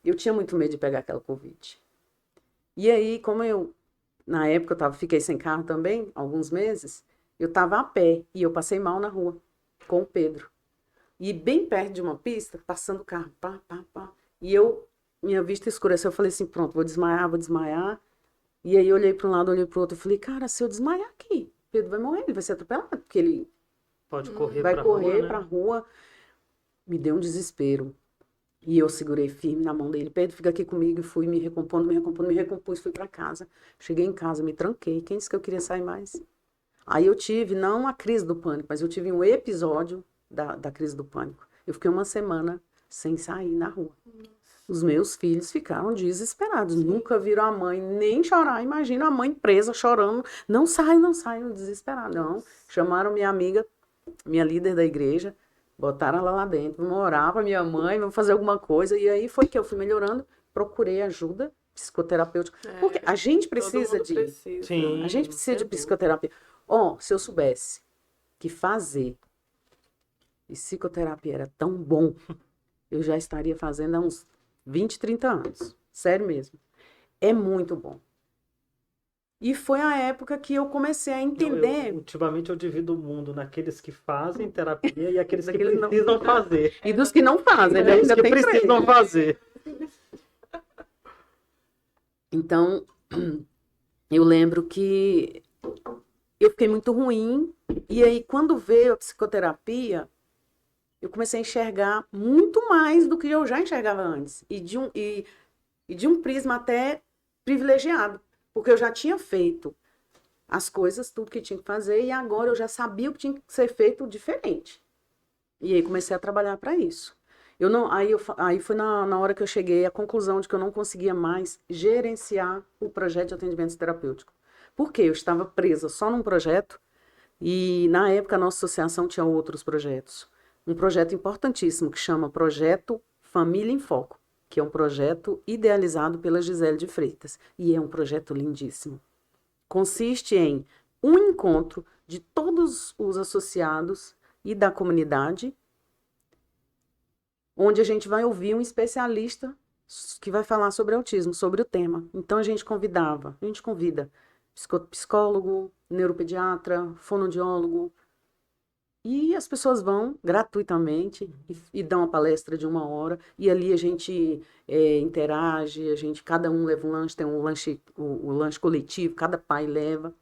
eu tinha muito medo de pegar aquela Covid. E aí, como na época, fiquei sem carro também, alguns meses, eu estava a pé e eu passei mal na rua com o Pedro. E bem perto de uma pista, passando o carro, pá. E minha vista escureceu, eu falei assim, pronto, vou desmaiar. E aí, eu olhei para um lado, olhei para o outro, eu falei, cara, se eu desmaiar aqui, Pedro vai morrer, ele vai ser atropelado, porque ele pode correr vai pra correr rua, né? para a rua. Me deu um desespero. E eu segurei firme na mão dele. Pedro, fica aqui comigo. E fui me recompondo, me recompus, fui para casa. Cheguei em casa, me tranquei. Quem disse que eu queria sair mais? Aí eu tive, não a crise do pânico, mas eu tive um episódio da crise do pânico. Eu fiquei uma semana sem sair na rua. Os meus filhos ficaram desesperados. Nunca viram a mãe nem chorar. Imagina a mãe presa, chorando. Não saio, desesperada. Não. Chamaram minha amiga, minha líder da igreja, botaram ela lá dentro. Vamos orar para minha mãe, vamos fazer alguma coisa. E aí foi que eu fui melhorando. Procurei ajuda psicoterapêutica. Porque a gente precisa precisa. Sim, a gente precisa de sem dúvida. psicoterapia. Se eu soubesse que fazer psicoterapia era tão bom, eu já estaria fazendo há uns 20, 30 anos. Sério mesmo. É muito bom. E foi a época que eu comecei a entender. Ultimamente eu divido o mundo naqueles que fazem terapia e aqueles que Daqueles não- precisam fazer. E dos que não fazem, né? Os Ainda que tem precisam três. fazer. Então, eu lembro que eu fiquei muito ruim. E aí, quando veio a psicoterapia, eu comecei a enxergar muito mais do que eu já enxergava antes. E de um prisma até privilegiado. Porque eu já tinha feito as coisas, tudo que tinha que fazer, e agora eu já sabia o que tinha que ser feito diferente. E aí comecei a trabalhar para isso. Aí foi na hora que eu cheguei à conclusão de que eu não conseguia mais gerenciar o projeto de atendimento terapêutico. Por quê? Eu estava presa só num projeto, e na época a nossa associação tinha outros projetos. Um projeto importantíssimo que chama Projeto Família em Foco, que é um projeto idealizado pela Gisele de Freitas. E é um projeto lindíssimo. Consiste em um encontro de todos os associados e da comunidade, onde a gente vai ouvir um especialista que vai falar sobre autismo, sobre o tema. Então a gente convida psicólogo, neuropediatra, fonoaudiólogo, e as pessoas vão gratuitamente e dão uma palestra de 1 hora, e ali a gente interage, cada um leva um lanche, tem o lanche coletivo, cada pai leva.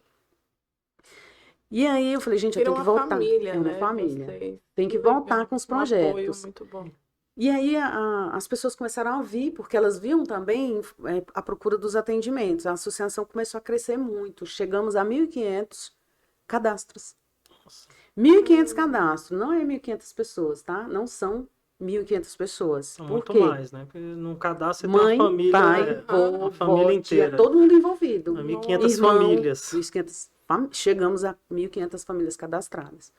E aí eu falei, gente, eu Vira tenho que uma voltar. família, É uma né? família. Vocês. Tem que Legal. voltar com os Um apoio projetos. muito bom. E aí as pessoas começaram a ouvir, porque elas viam também a procura dos atendimentos. A associação começou a crescer muito. Chegamos a 1.500 cadastros. 1.500 cadastros, não é 1.500 pessoas, tá? Não são 1.500 pessoas. São Por muito quê? mais, né? Porque num cadastro você Mãe, tem uma família, pai, uma vô, família vó, tia, inteira. todo mundo envolvido. 1.500 Irmão, famílias. 1.500 chegamos a 1.500 famílias cadastradas.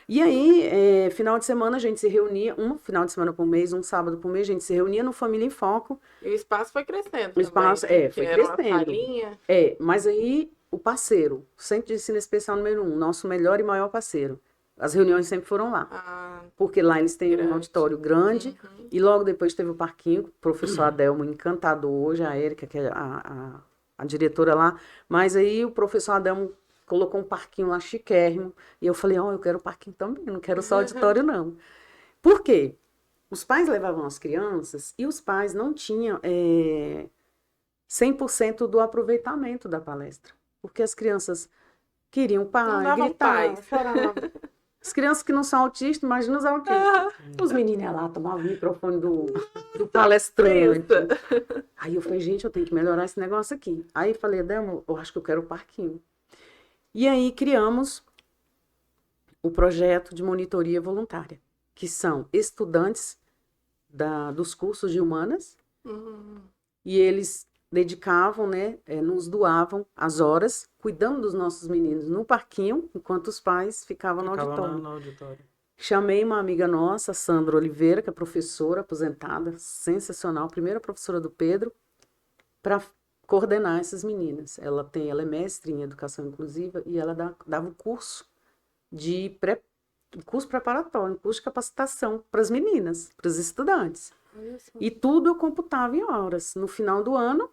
E aí, final de semana a gente se reunia, um final de semana por mês, um sábado por mês, a gente se reunia no Família em Foco. E o espaço foi crescendo O espaço, também, né? foi Que era uma crescendo. salinha. Mas aí o parceiro, o Centro de Ensino Especial número 1, nosso melhor e maior parceiro. As reuniões sempre foram lá. Ah, Porque lá eles têm grande. um auditório grande, e logo depois teve o parquinho, o professor Adelmo, encantador hoje, a Érica, que é a diretora lá, mas aí o professor Adelmo colocou um parquinho lá chiquérrimo, e eu falei, eu quero o parquinho também, não quero só auditório não. Por quê? Os pais levavam as crianças, e os pais não tinham 100% do aproveitamento da palestra, porque as crianças queriam Não pai, davam gritavam, paz. choravam. As crianças que não são autistas, imagina os autistas. Os meninos iam lá, tomavam o microfone do palestrante. Aí eu falei, gente, eu tenho que melhorar esse negócio aqui. Aí falei, Adelmo, eu acho que eu quero o parquinho. E aí criamos o projeto de monitoria voluntária, que são estudantes dos cursos de humanas, e eles dedicavam, nos doavam as horas, cuidando dos nossos meninos no parquinho, enquanto os pais ficavam no auditório. No auditório. Chamei uma amiga nossa, Sandra Oliveira, que é professora aposentada, sensacional, primeira professora do Pedro, para coordenar essas meninas. Ela é mestre em educação inclusiva e ela dava um curso curso preparatório, um curso de capacitação para as meninas, para os estudantes. E tudo eu computava em horas. No final do ano,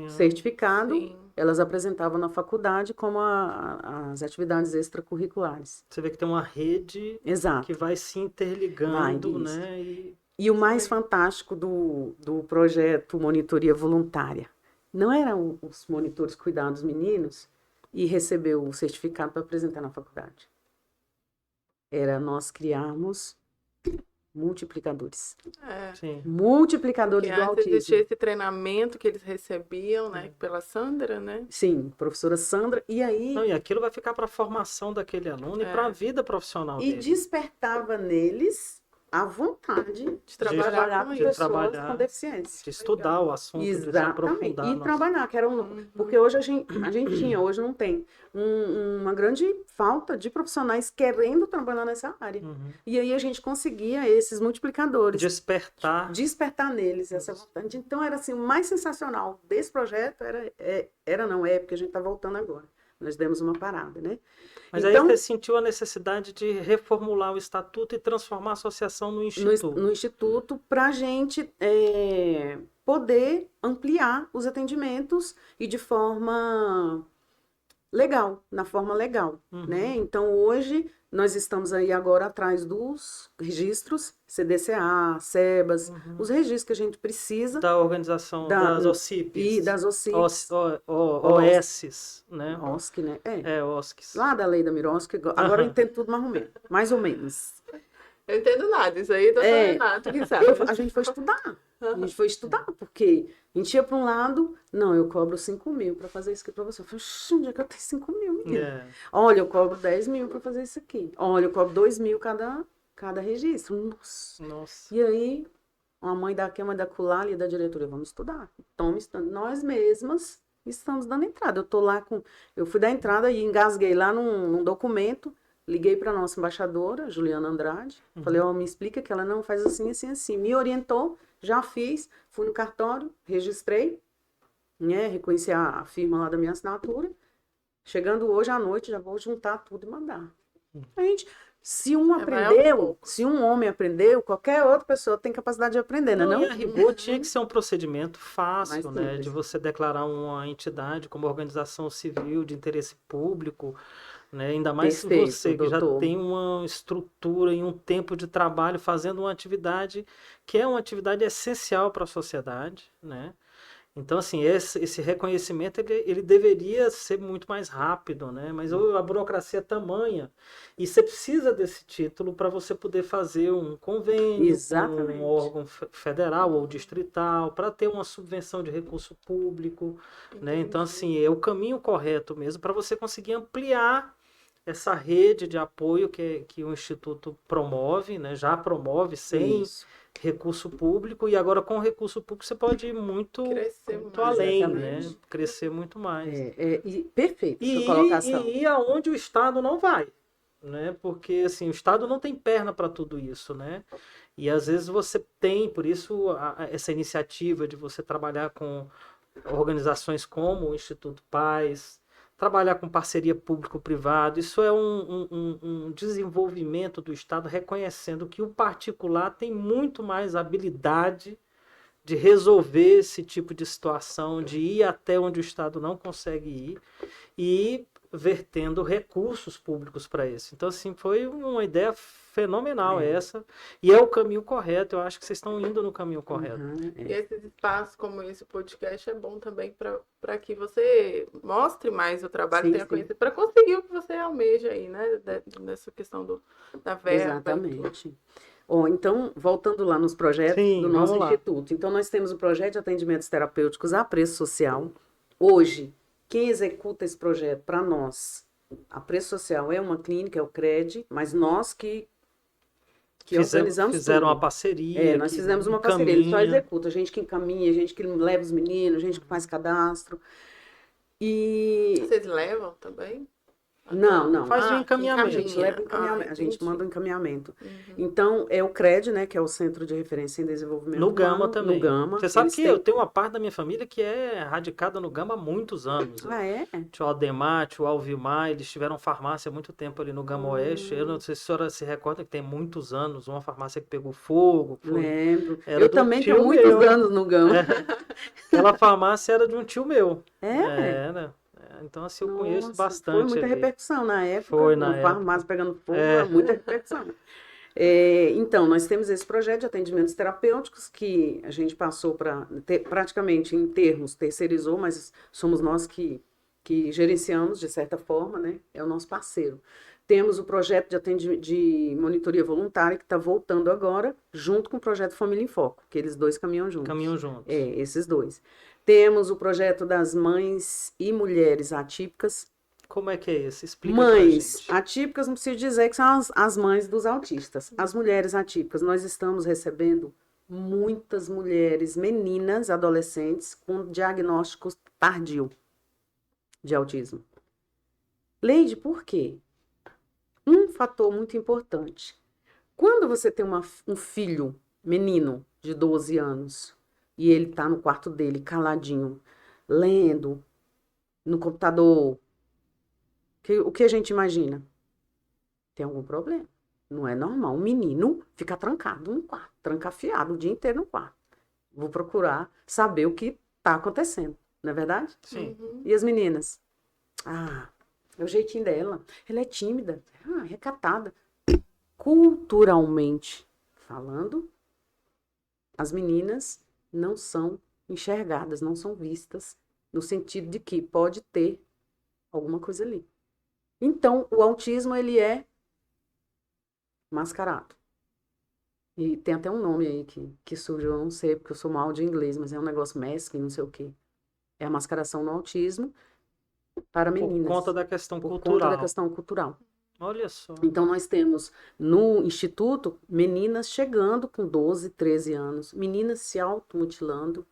certificado, Sim. elas apresentavam na faculdade como as atividades extracurriculares. Você vê que tem uma rede Exato. que vai se interligando, Vai, isso. né? E o mais fantástico do projeto Monitoria Voluntária não eram os monitores cuidar dos meninos e receber o certificado para apresentar na faculdade. Era nós criarmos multiplicadores. Sim. Multiplicadores Que do antes existia autismo. esse treinamento que eles recebiam, né, pela Sandra, né? Sim, professora Sandra. E aí, Não, e aquilo vai ficar para a formação daquele aluno e para a vida profissional e dele. despertava neles a vontade De trabalhar com com isso. pessoas trabalhar. com deficiência. De estudar o assunto, de se Exatamente. aprofundar. E no trabalhar, que era porque hoje a gente tinha, hoje não tem, uma grande falta de profissionais querendo trabalhar nessa área. Uhum. E aí a gente conseguia esses multiplicadores, Despertar. neles essa vontade. Então era assim, o mais sensacional desse projeto é porque a gente está voltando agora. Nós demos uma parada, né? Mas Então, aí você sentiu a necessidade de reformular o estatuto e transformar a associação no instituto. no Instituto, para a gente poder ampliar os atendimentos e de forma legal, na forma legal, né? Então, hoje, nós estamos aí agora atrás dos registros, CDCA, SEBAS, os registros que a gente precisa. Da organização das OCIPs. E das OCIPs. OSs, né? OSC, né? OSCs. Lá da lei da Miroski, agora eu entendo tudo mais ou menos. Eu entendo nada, isso aí, doutor Renato, que sabe. A gente foi estudar. A gente foi estudar, porque a gente ia para um lado, não, eu cobro 5 mil para fazer isso aqui para você. Eu falei, onde é que eu tenho 5 mil, menina? Olha, eu cobro 10 mil para fazer isso aqui. Olha, eu cobro 2 mil cada registro. Nossa. E aí, uma mãe daqui, uma da colar e da diretoria, vamos estudar. Então, nós mesmas estamos dando entrada. Eu fui dar entrada e engasguei lá num documento. Liguei para a nossa embaixadora, Juliana Andrade, falei, me explica que ela não faz assim, assim, assim. Me orientou, já fiz, fui no cartório, registrei, né, reconheci a firma lá da minha assinatura. Chegando hoje à noite, já vou juntar tudo e mandar. A gente, se um aprendeu, se um homem aprendeu, qualquer outra pessoa tem capacidade de aprender, não é não? E a rigor tinha que ser um procedimento fácil, né, de você declarar uma entidade como organização civil de interesse público, né? Ainda mais se você que já tem uma estrutura e um tempo de trabalho fazendo uma atividade que é uma atividade essencial para a sociedade, né? Então, assim, esse reconhecimento ele deveria ser muito mais rápido, né? Mas a burocracia é tamanha e você precisa desse título para você poder fazer um convênio com um órgão federal ou distrital para ter uma subvenção de recurso público, né? Então, assim, é o caminho correto mesmo para você conseguir ampliar essa rede de apoio que o Instituto promove, né? Já promove sem recurso público, e agora com recurso público você pode ir muito além, né? Crescer muito mais. Perfeito essa colocação. E ir aonde o Estado não vai, né? Porque assim, o Estado não tem perna para tudo isso, né? E às vezes você tem, por isso essa iniciativa de você trabalhar com organizações como o Instituto Paz, trabalhar com parceria público-privado, isso é um desenvolvimento do Estado reconhecendo que o particular tem muito mais habilidade de resolver esse tipo de situação, de ir até onde o Estado não consegue ir e vertendo recursos públicos para isso. Então, assim, foi uma ideia fenomenal essa, e é o caminho correto, eu acho que vocês estão indo no caminho correto. E esses espaços como esse podcast é bom também para que você mostre mais o trabalho, tenha conhecido, para conseguir o que você almeja aí, né, nessa questão da verba. Exatamente. Então, voltando lá nos projetos do nosso instituto. Então, nós temos o projeto de atendimentos terapêuticos a preço social. Hoje, quem executa esse projeto para nós, a preço social é uma clínica, é o CRED, mas nós que organizamos fizeram tudo. uma parceria. Nós fizemos uma parceria, ele só executa, a gente que encaminha, a gente que leva os meninos, a gente que faz cadastro. Vocês levam também? Não. Faz um encaminhamento. A gente leva encaminhamento, a gente manda um encaminhamento. Então, é o CRED, né, que é o Centro de Referência em Desenvolvimento No Gama Humano, também. No Gama. Você sabe que eu tenho uma parte da minha família que é radicada no Gama há muitos anos. Ah, é? Tio Aldemar, tio Alvimar, eles tiveram farmácia há muito tempo ali no Gama Oeste. Eu não sei se a senhora se recorda que tem muitos anos, uma farmácia que pegou fogo. Lembro. Eu também tenho muitos anos no Gama. Aquela farmácia era de um tio meu. Era. Então, assim, eu conheço bastante. Foi muita repercussão na época. Foi na época. Farmácia pegando fogo, muita repercussão. Então, nós temos esse projeto de atendimentos terapêuticos que a gente passou para, praticamente em termos, terceirizou, mas somos nós que gerenciamos, de certa forma, né? É o nosso parceiro. Temos o projeto de monitoria voluntária que está voltando agora, junto com o projeto Família em Foco, que eles dois caminham juntos. Caminham juntos. Esses dois. Temos o projeto das mães e mulheres atípicas. Como é que é esse? Explica pra Mães gente. atípicas, não preciso dizer que são as mães dos autistas. As mulheres atípicas, nós estamos recebendo muitas mulheres, meninas, adolescentes, com diagnóstico tardio de autismo. Leide, por quê? Um fator muito importante. Quando você tem um filho, menino, de 12 anos, e ele está no quarto dele, caladinho, lendo, no computador, o que a gente imagina? Tem algum problema. Não é normal. Um menino fica trancado no quarto, trancafiado o dia inteiro no quarto. Vou procurar saber o que está acontecendo, não é verdade? Sim. E as meninas? É o jeitinho dela. Ela é tímida, recatada. Culturalmente falando, as meninas não são enxergadas, não são vistas, no sentido de que pode ter alguma coisa ali. Então, o autismo, ele é mascarado. E tem até um nome aí que surgiu, eu não sei, porque eu sou mal de inglês, mas é um negócio masking, não sei o quê. É a mascaração no autismo para meninas. Por conta da questão Por cultural. conta da questão cultural. Olha só. Então, nós temos no instituto meninas chegando com 12, 13 anos, meninas se automutilando,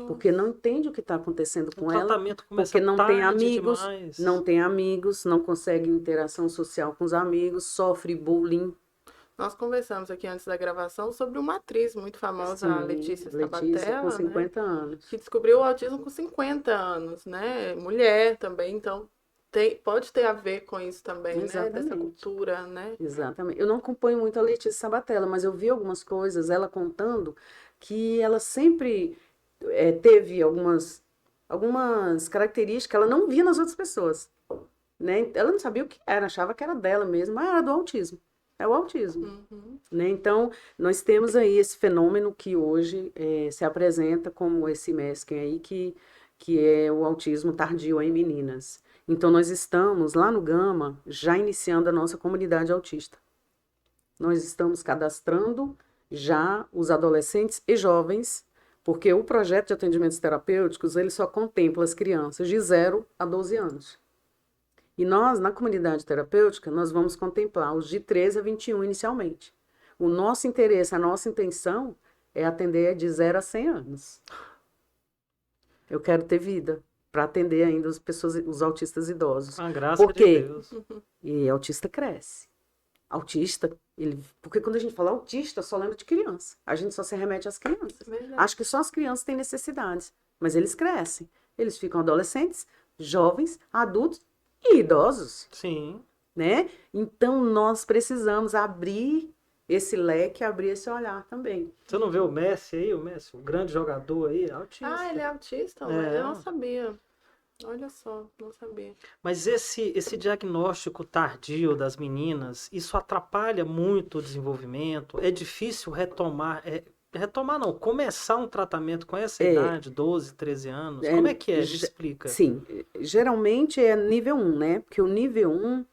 porque não entende o que está acontecendo com ela, tratamento começa porque não tem tarde amigos, demais. não consegue interação social com os amigos, sofre bullying. Nós conversamos aqui antes da gravação sobre uma atriz muito famosa, a Letícia Sabatella, com 50 anos. que descobriu o autismo com 50 anos, né? Mulher também, então pode ter a ver com isso também, né? Dessa cultura, né? Exatamente. Eu não acompanho muito a Letícia Sabatella, mas eu vi algumas coisas, ela contando que ela sempre teve algumas características que ela não via nas outras pessoas, né? Ela não sabia o que era, achava que era dela mesma, mas era do autismo. É o autismo. Né? Então, nós temos aí esse fenômeno que hoje se apresenta como esse masking aí, que é o autismo tardio em meninas. Então, nós estamos lá no Gama já iniciando a nossa comunidade autista. Nós estamos cadastrando já os adolescentes e jovens, porque o projeto de atendimentos terapêuticos, ele só contempla as crianças de 0 a 12 anos. E nós, na comunidade terapêutica, nós vamos contemplar os de 13 a 21 inicialmente. O nosso interesse, a nossa intenção é atender de 0 a 100 anos. Eu quero ter vida para atender ainda os autistas idosos. Graças a Deus. E autista cresce. Porque quando a gente fala autista, só lembra de criança. A gente só se remete às crianças. Verdade. Acho que só as crianças têm necessidades, mas eles crescem. Eles ficam adolescentes, jovens, adultos e idosos. Sim. Né? Então, nós precisamos abrir esse leque, abrir esse olhar também. Você não vê o Messi aí, o grande jogador aí, autista. Ele é autista? Eu não sabia. Olha só, não sabia. Mas esse diagnóstico tardio das meninas, isso atrapalha muito o desenvolvimento? É difícil começar um tratamento com essa idade, 12, 13 anos? Como é que é? Me explica. Sim, geralmente é nível 1, né? Porque o nível 1,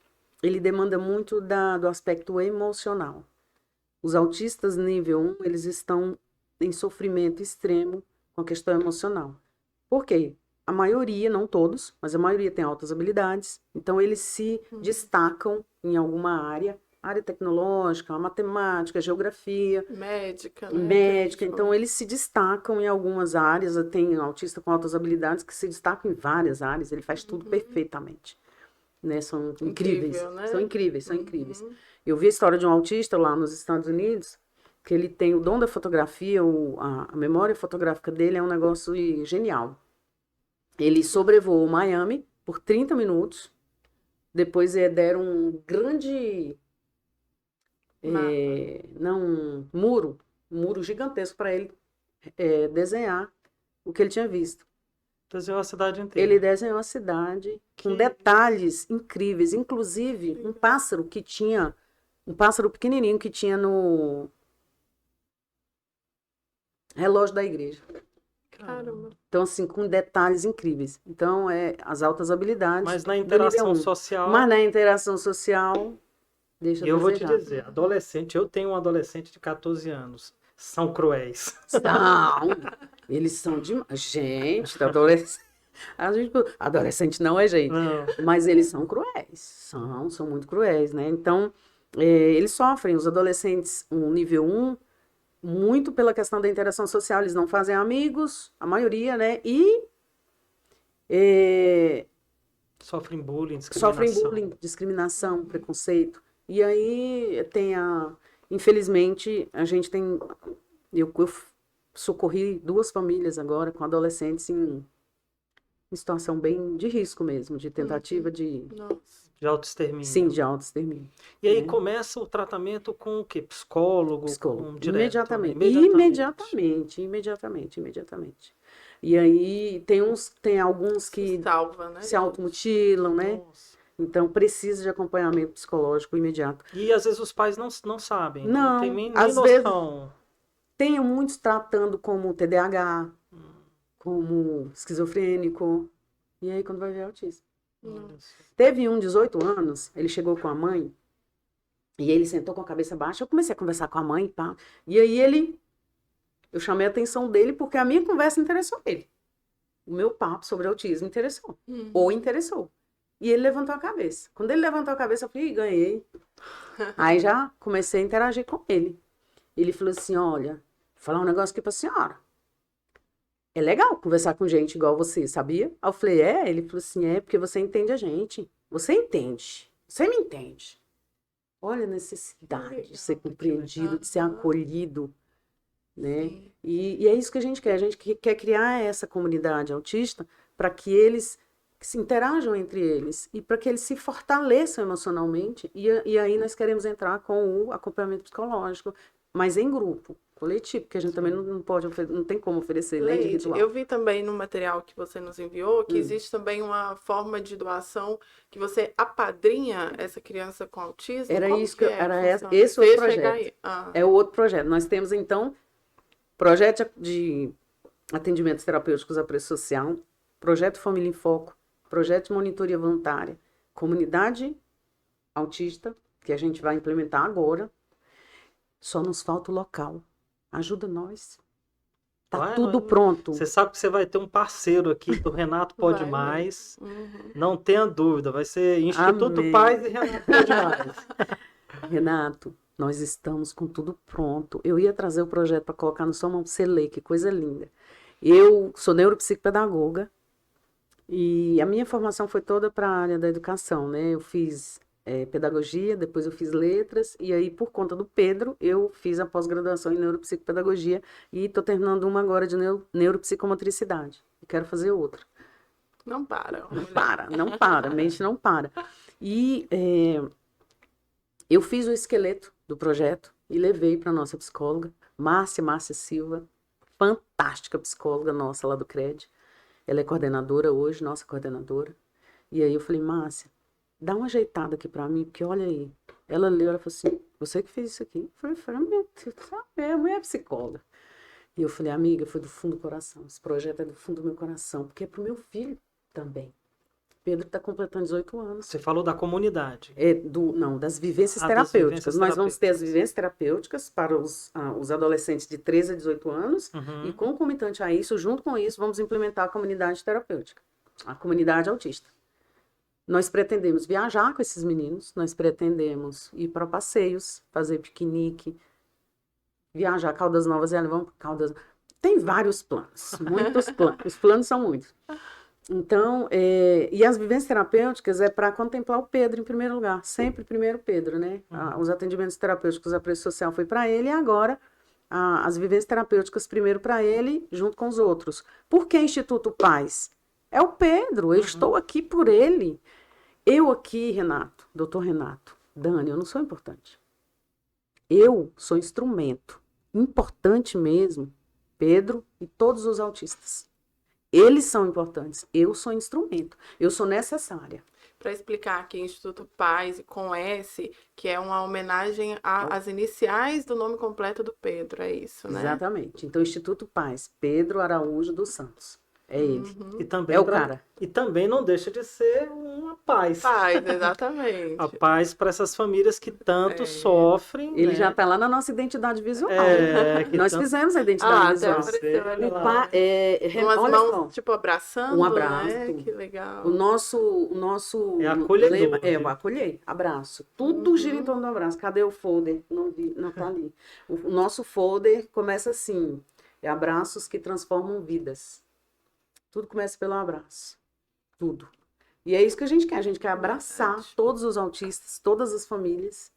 ele demanda muito do aspecto emocional. Os autistas nível 1, eles estão em sofrimento extremo com a questão emocional. Por quê? A maioria, não todos, mas a maioria tem altas habilidades, então eles se destacam em alguma área tecnológica, matemática, geografia. Médica, né? Médica, então eles se destacam em algumas áreas, tem autista com altas habilidades que se destacam em várias áreas, ele faz tudo perfeitamente. Né? São incríveis, Incrível, né? são incríveis. Eu vi a história de um autista lá nos Estados Unidos, que ele tem o dom da fotografia, a memória fotográfica dele é um negócio genial. Ele sobrevoou Miami por 30 minutos, depois deram um grande um muro gigantesco para ele desenhar o que ele tinha visto. Desenhou a cidade inteira. Ele desenhou a cidade com detalhes incríveis, inclusive um pássaro pequenininho que tinha no relógio da igreja. Caramba. Então, assim, com detalhes incríveis. Então, as altas habilidades. Mas na interação social... Mas na interação social, deixa a Eu vou te desejar. dizer, adolescente, eu tenho um adolescente de 14 anos. São cruéis. Não, eles são demais. Gente, adolescente não é gente, Não. mas eles são cruéis. São muito cruéis, né? Então, eles sofrem, os adolescentes, um nível 1, muito pela questão da interação social, eles não fazem amigos, a maioria, né? E Sofrem bullying, sofrem discriminação. bullying, discriminação, preconceito. E aí infelizmente, a gente tem, eu socorri 2 famílias agora com adolescentes em situação bem de risco mesmo, de tentativa de, Nossa. De autoextermínio. sim, de autoextermínio. E aí né? começa o tratamento com o quê? Psicólogo? Psicólogo. Com direto? Imediatamente. E aí tem alguns que Salva, né? se automutilam, né? Nossa. Então precisa de acompanhamento psicológico imediato. E às vezes os pais não sabem, não tem Não, nem às noção. Tem muitos tratando como TDAH, como esquizofrênico, e aí quando vai ver é autismo. Nossa. Teve um 18 anos, ele chegou com a mãe, e ele sentou com a cabeça baixa, eu comecei a conversar com a mãe, pá, e aí eu chamei a atenção dele porque a minha conversa interessou ele. O meu papo sobre autismo interessou, ou interessou. E ele levantou a cabeça. Quando ele levantou a cabeça, eu falei, "Ih, ganhei." Aí já comecei a interagir com ele. Ele falou assim, olha, vou falar um negócio aqui pra senhora. É legal conversar com gente igual você, sabia? Aí eu falei, é? Ele falou assim, é porque você entende a gente. Você entende. Você me entende. Olha a necessidade de ser compreendido, de ser acolhido, né? E é isso que a gente quer. A gente quer criar essa comunidade autista para que eles se interajam entre eles e para que eles se fortaleçam emocionalmente. E aí nós queremos entrar com o acompanhamento psicológico, mas em grupo, coletivo, porque a gente também não pode, não tem como oferecer, né, individual. Eu vi também no material que você nos enviou que existe também uma forma de doação que você apadrinha essa criança com autismo. Era Como isso que esse Você outro chega projeto. aí. Ah. É o outro projeto. Nós temos, então, projeto de atendimentos terapêuticos a preço social, projeto Família em Foco, projeto de monitoria voluntária, comunidade autista, que a gente vai implementar agora. Só nos falta o local. Ajuda nós. Tá tudo pronto. Você sabe que você vai ter um parceiro aqui, do Renato Pode Vai Mais. Não tenha dúvida, vai ser Instituto Amém. Paz e Renato Pode Mais. Renato, nós estamos com tudo pronto. Eu ia trazer o projeto para colocar no sua mão pra você ler, que coisa linda. Eu sou neuropsicopedagoga e a minha formação foi toda para a área da educação, né? Eu fiz pedagogia, depois eu fiz letras, e aí, por conta do Pedro, eu fiz a pós-graduação em neuropsicopedagogia e estou terminando uma agora de neuropsicomotricidade. E quero fazer outra. Não para. Não para, a mente não para. E eu fiz o esqueleto do projeto e levei para nossa psicóloga, Márcia Silva, fantástica psicóloga nossa lá do CRED. Ela é coordenadora hoje, nossa coordenadora. E aí eu falei, Márcia, dá uma ajeitada aqui pra mim, porque olha aí. Ela leu, ela falou assim, você que fez isso aqui? Eu falei, meu Deus, a mulher é psicóloga. E eu falei, amiga, foi do fundo do coração. Esse projeto é do fundo do meu coração, porque é pro meu filho também. Pedro está completando 18 anos. Você falou da comunidade. Das vivências terapêuticas. Das vivências Nós vamos ter as vivências terapêuticas para os adolescentes de 13 a 18 anos e, concomitante a isso, junto com isso, vamos implementar a comunidade terapêutica, a comunidade autista. Nós pretendemos viajar com esses meninos, nós pretendemos ir para passeios, fazer piquenique, viajar a Caldas Novas, vamos para Caldas. Tem vários planos, muitos planos. Os planos são muitos. Então, e as vivências terapêuticas é para contemplar o Pedro em primeiro lugar, sempre primeiro Pedro, né? Os atendimentos terapêuticos a preço social foi para ele e agora as vivências terapêuticas primeiro para ele, junto com os outros. Por que Instituto Paz? É o Pedro, eu estou aqui por ele. Eu aqui, Renato, doutor Renato, Dani, eu não sou importante. Eu sou instrumento. Importante mesmo, Pedro e todos os autistas. Eles são importantes. Eu sou instrumento. Eu sou necessária. Para explicar aqui, Instituto Paz com S, que é uma homenagem às iniciais do nome completo do Pedro, é isso, né? Exatamente. Então, Instituto Paz, Pedro Araújo dos Santos. É ele. E também É o cara. E também não deixa de ser uma paz. Paz, exatamente. A paz para essas famílias que tanto É. sofrem. Ele né? já está lá na nossa identidade visual. Que Nós tanto... fizemos a identidade Até visual. apareceu ali. O pai, Umas olha mãos, só, tipo, abraçando, um abraço. né? Que legal. o nosso É acolhedor, lema é né? o acolher, abraço. Tudo gira em torno do abraço. Cadê o folder? Não vi, não tá ali. O nosso folder começa assim, é abraços que transformam vidas. Tudo começa pelo abraço. Tudo. E é isso que a gente quer. A gente quer abraçar Verdade. todos os autistas, todas as famílias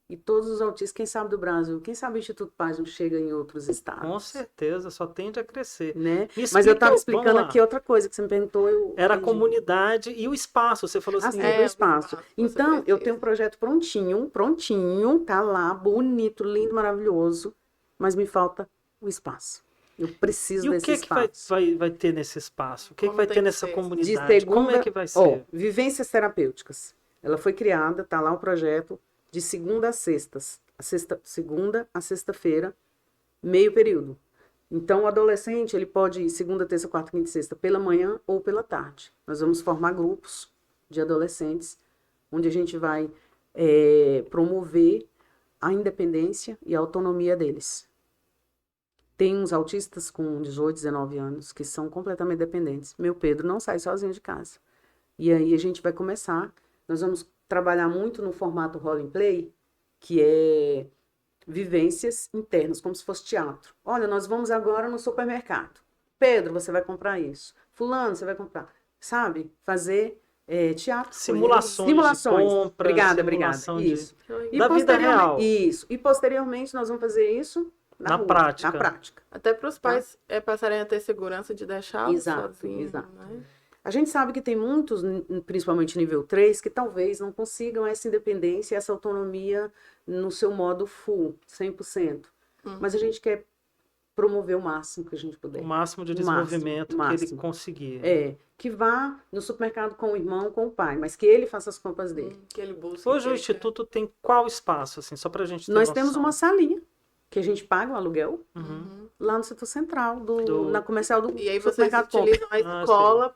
e todos os autistas. Quem sabe do Brasil? Quem sabe o Instituto Paz não chega em outros estados? Com certeza, só tende a crescer. Né? Me Mas eu explica- estava explicando vamos lá. aqui outra coisa que você me perguntou. Era a entendi. comunidade e o espaço. Você falou assim, Do espaço. você Então, eu precisa. tenho um projeto prontinho, tá lá, bonito, lindo, maravilhoso, mas me falta o espaço. Eu preciso e o desse que vai, espaço. vai ter nesse espaço? O que Como vai tem ter que nessa ser? comunidade? De segunda, Como é que vai ser? ó, vivências terapêuticas. Ela foi criada, tá lá o projeto, de segunda a segunda a sexta-feira, meio período. Então, o adolescente, ele pode ir segunda, terça, quarta, quinta e sexta pela manhã ou pela tarde. Nós vamos formar grupos de adolescentes, onde a gente vai promover a independência e a autonomia deles. Tem uns autistas com 18, 19 anos que são completamente dependentes. Meu Pedro não sai sozinho de casa. E aí a gente vai começar, nós vamos trabalhar muito no formato role and play, que é vivências internas, como se fosse teatro. Olha, nós vamos agora no supermercado. Pedro, você vai comprar isso. Fulano, você vai comprar. Sabe? Fazer teatro. Simulações de compra, Obrigada. simulação de- Isso. Da vida posteriormente- real. Isso. E posteriormente nós vamos fazer isso Na rua, prática. Na prática. Até para os pais passarem a ter segurança de deixá-los Exato, sozinhos. exato. Né? A gente sabe que tem muitos, principalmente nível 3, que talvez não consigam essa independência e essa autonomia no seu modo full, 100%. Mas a gente quer promover o máximo que a gente puder. O máximo de O máximo, desenvolvimento o que ele máximo. conseguir. Que vá no supermercado com o irmão, com o pai, mas que ele faça as compras dele. Que ele busque. Hoje o que ele Instituto tem qual espaço, assim, só pra gente ter Nós noção? temos uma salinha, que a gente paga o aluguel, Uhum. lá no setor central, Do- na comercial do quer. E aí vocês supermercado Compra. utilizam a escola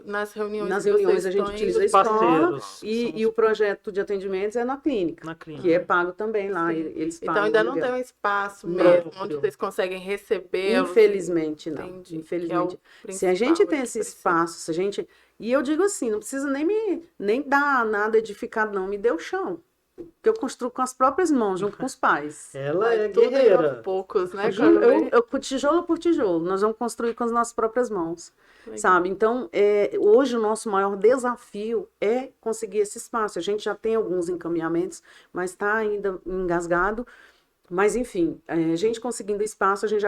nas reuniões. Nas que reuniões vocês a gente estão utiliza a indo. escola Parceiros. e o projeto de atendimentos é na clínica, Na clínica. que é pago também lá, Sim. eles pagam Então ainda o não aluguel. tem um espaço Não. mesmo onde vocês conseguem receber. Infelizmente não. Entendi. Infelizmente. Que é o Se a gente principal tem que esse precisa. espaço, se a gente. E eu digo assim, não precisa nem dar nada edificado, não. Me dê o chão. Que eu construo com as próprias mãos, junto com os pais. Ela Vai é tudo aí guerreira. aos poucos, né? Tijolo por tijolo, nós vamos construir com as nossas próprias mãos. Legal. Sabe? Então, hoje o nosso maior desafio é conseguir esse espaço. A gente já tem alguns encaminhamentos, mas está ainda engasgado. Mas, enfim, a gente conseguindo espaço, a gente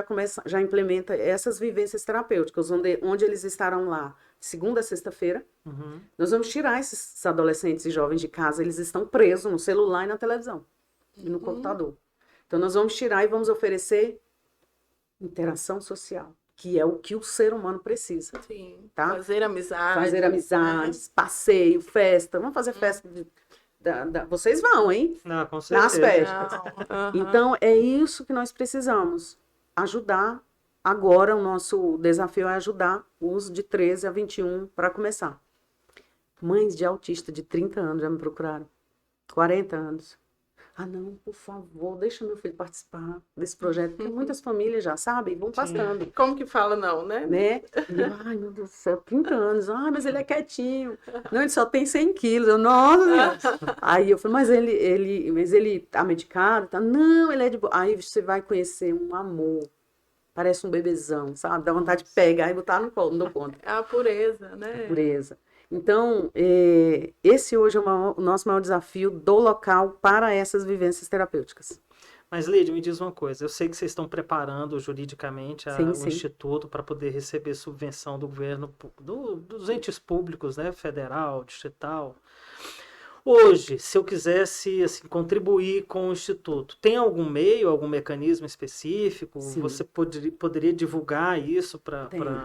já implementa essas vivências terapêuticas, onde eles estarão lá segunda a sexta-feira. Uhum. Nós vamos tirar esses adolescentes e jovens de casa, eles estão presos no celular e na televisão, e no computador. Então, nós vamos tirar e vamos oferecer interação social, que é o que o ser humano precisa. Sim. Tá? Fazer amizade. Fazer né? amizades, passeio, festa. Vamos fazer festa. Vocês vão, hein? Não, com Nas certeza. festas. Não. Aham. Então, é isso que nós precisamos. Ajudar. Agora, o nosso desafio é ajudar os de 13 a 21 para começar. Mães de autista de 30 anos já me procuraram. 40 anos. Ah, não, por favor, deixa meu filho participar desse projeto. Porque muitas famílias já sabem, vão passando. Como que fala não, né? Né? E eu, ai, meu Deus do céu, 30 anos. Ah, mas ele é quietinho. Não, ele só tem 100 quilos. Eu, nossa, Deus. Aí eu falei, mas ele tá medicado? Tá? Não, ele é de boa. Aí você vai conhecer um amor. Parece um bebezão, sabe? Dá vontade de pegar e botar no colo, não dou conta. É a pureza, né? Pureza. Então, esse hoje é o nosso maior desafio do local para essas vivências terapêuticas. Mas, Lídia, me diz uma coisa. Eu sei que vocês estão preparando juridicamente Sim, o sim. Instituto para poder receber subvenção do governo, dos entes públicos, né? Federal, distrital. Hoje, se eu quisesse assim, contribuir com o Instituto, tem algum meio, algum mecanismo específico? Sim. Você poderia divulgar isso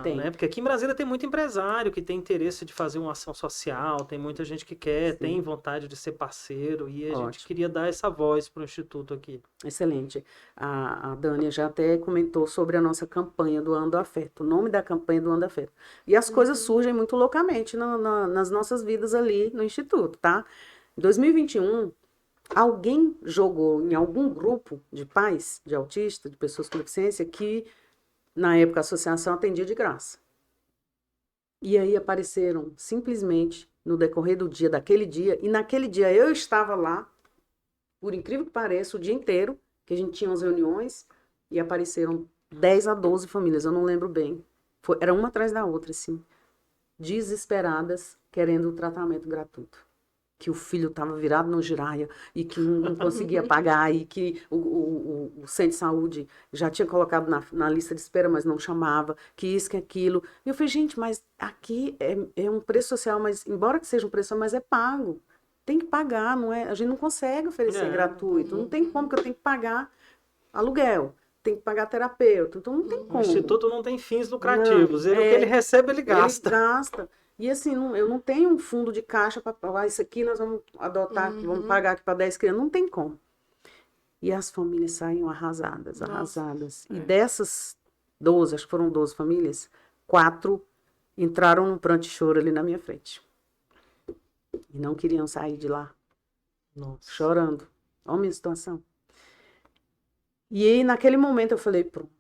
Tem. né? Porque aqui em Brasília tem muito empresário que tem interesse de fazer uma ação social, tem muita gente que quer, Sim. tem vontade de ser parceiro, e a gente Ótimo. queria dar essa voz para o Instituto aqui. Excelente. A Dânia já até comentou sobre a nossa campanha do Ano do Afeto, o nome da campanha do Ano do Afeto. E as coisas surgem muito loucamente nas nossas vidas ali no Instituto, tá? Em 2021, alguém jogou em algum grupo de pais, de autistas, de pessoas com deficiência, que na época a associação atendia de graça. E aí apareceram simplesmente no decorrer do dia, daquele dia, e naquele dia eu estava lá, por incrível que pareça, o dia inteiro, que a gente tinha umas reuniões, e apareceram 10 a 12 famílias, eu não lembro bem. Era uma atrás da outra, assim, desesperadas, querendo o tratamento gratuito. Que o filho estava virado no giraia e que não conseguia pagar e que o centro de saúde já tinha colocado na lista de espera, mas não chamava, que isso, que aquilo. E eu falei, gente, mas aqui é um preço social, mas embora que seja um preço social, mas é pago. Tem que pagar, não é? A gente não consegue oferecer gratuito. Não tem como que eu tenho que pagar aluguel, tem que pagar terapeuta, então não tem como. O Instituto não tem fins lucrativos, o que ele recebe, ele gasta. Ele gasta. E assim, eu não tenho um fundo de caixa para falar, isso aqui nós vamos adotar, vamos pagar aqui para 10 crianças, não tem como. E as famílias saíam arrasadas. E dessas 12, acho que foram 12 famílias, 4 entraram num pranto e choro ali na minha frente. E não queriam sair de lá. Nossa. Chorando. Olha a minha situação. E aí, naquele momento, eu falei, pronto,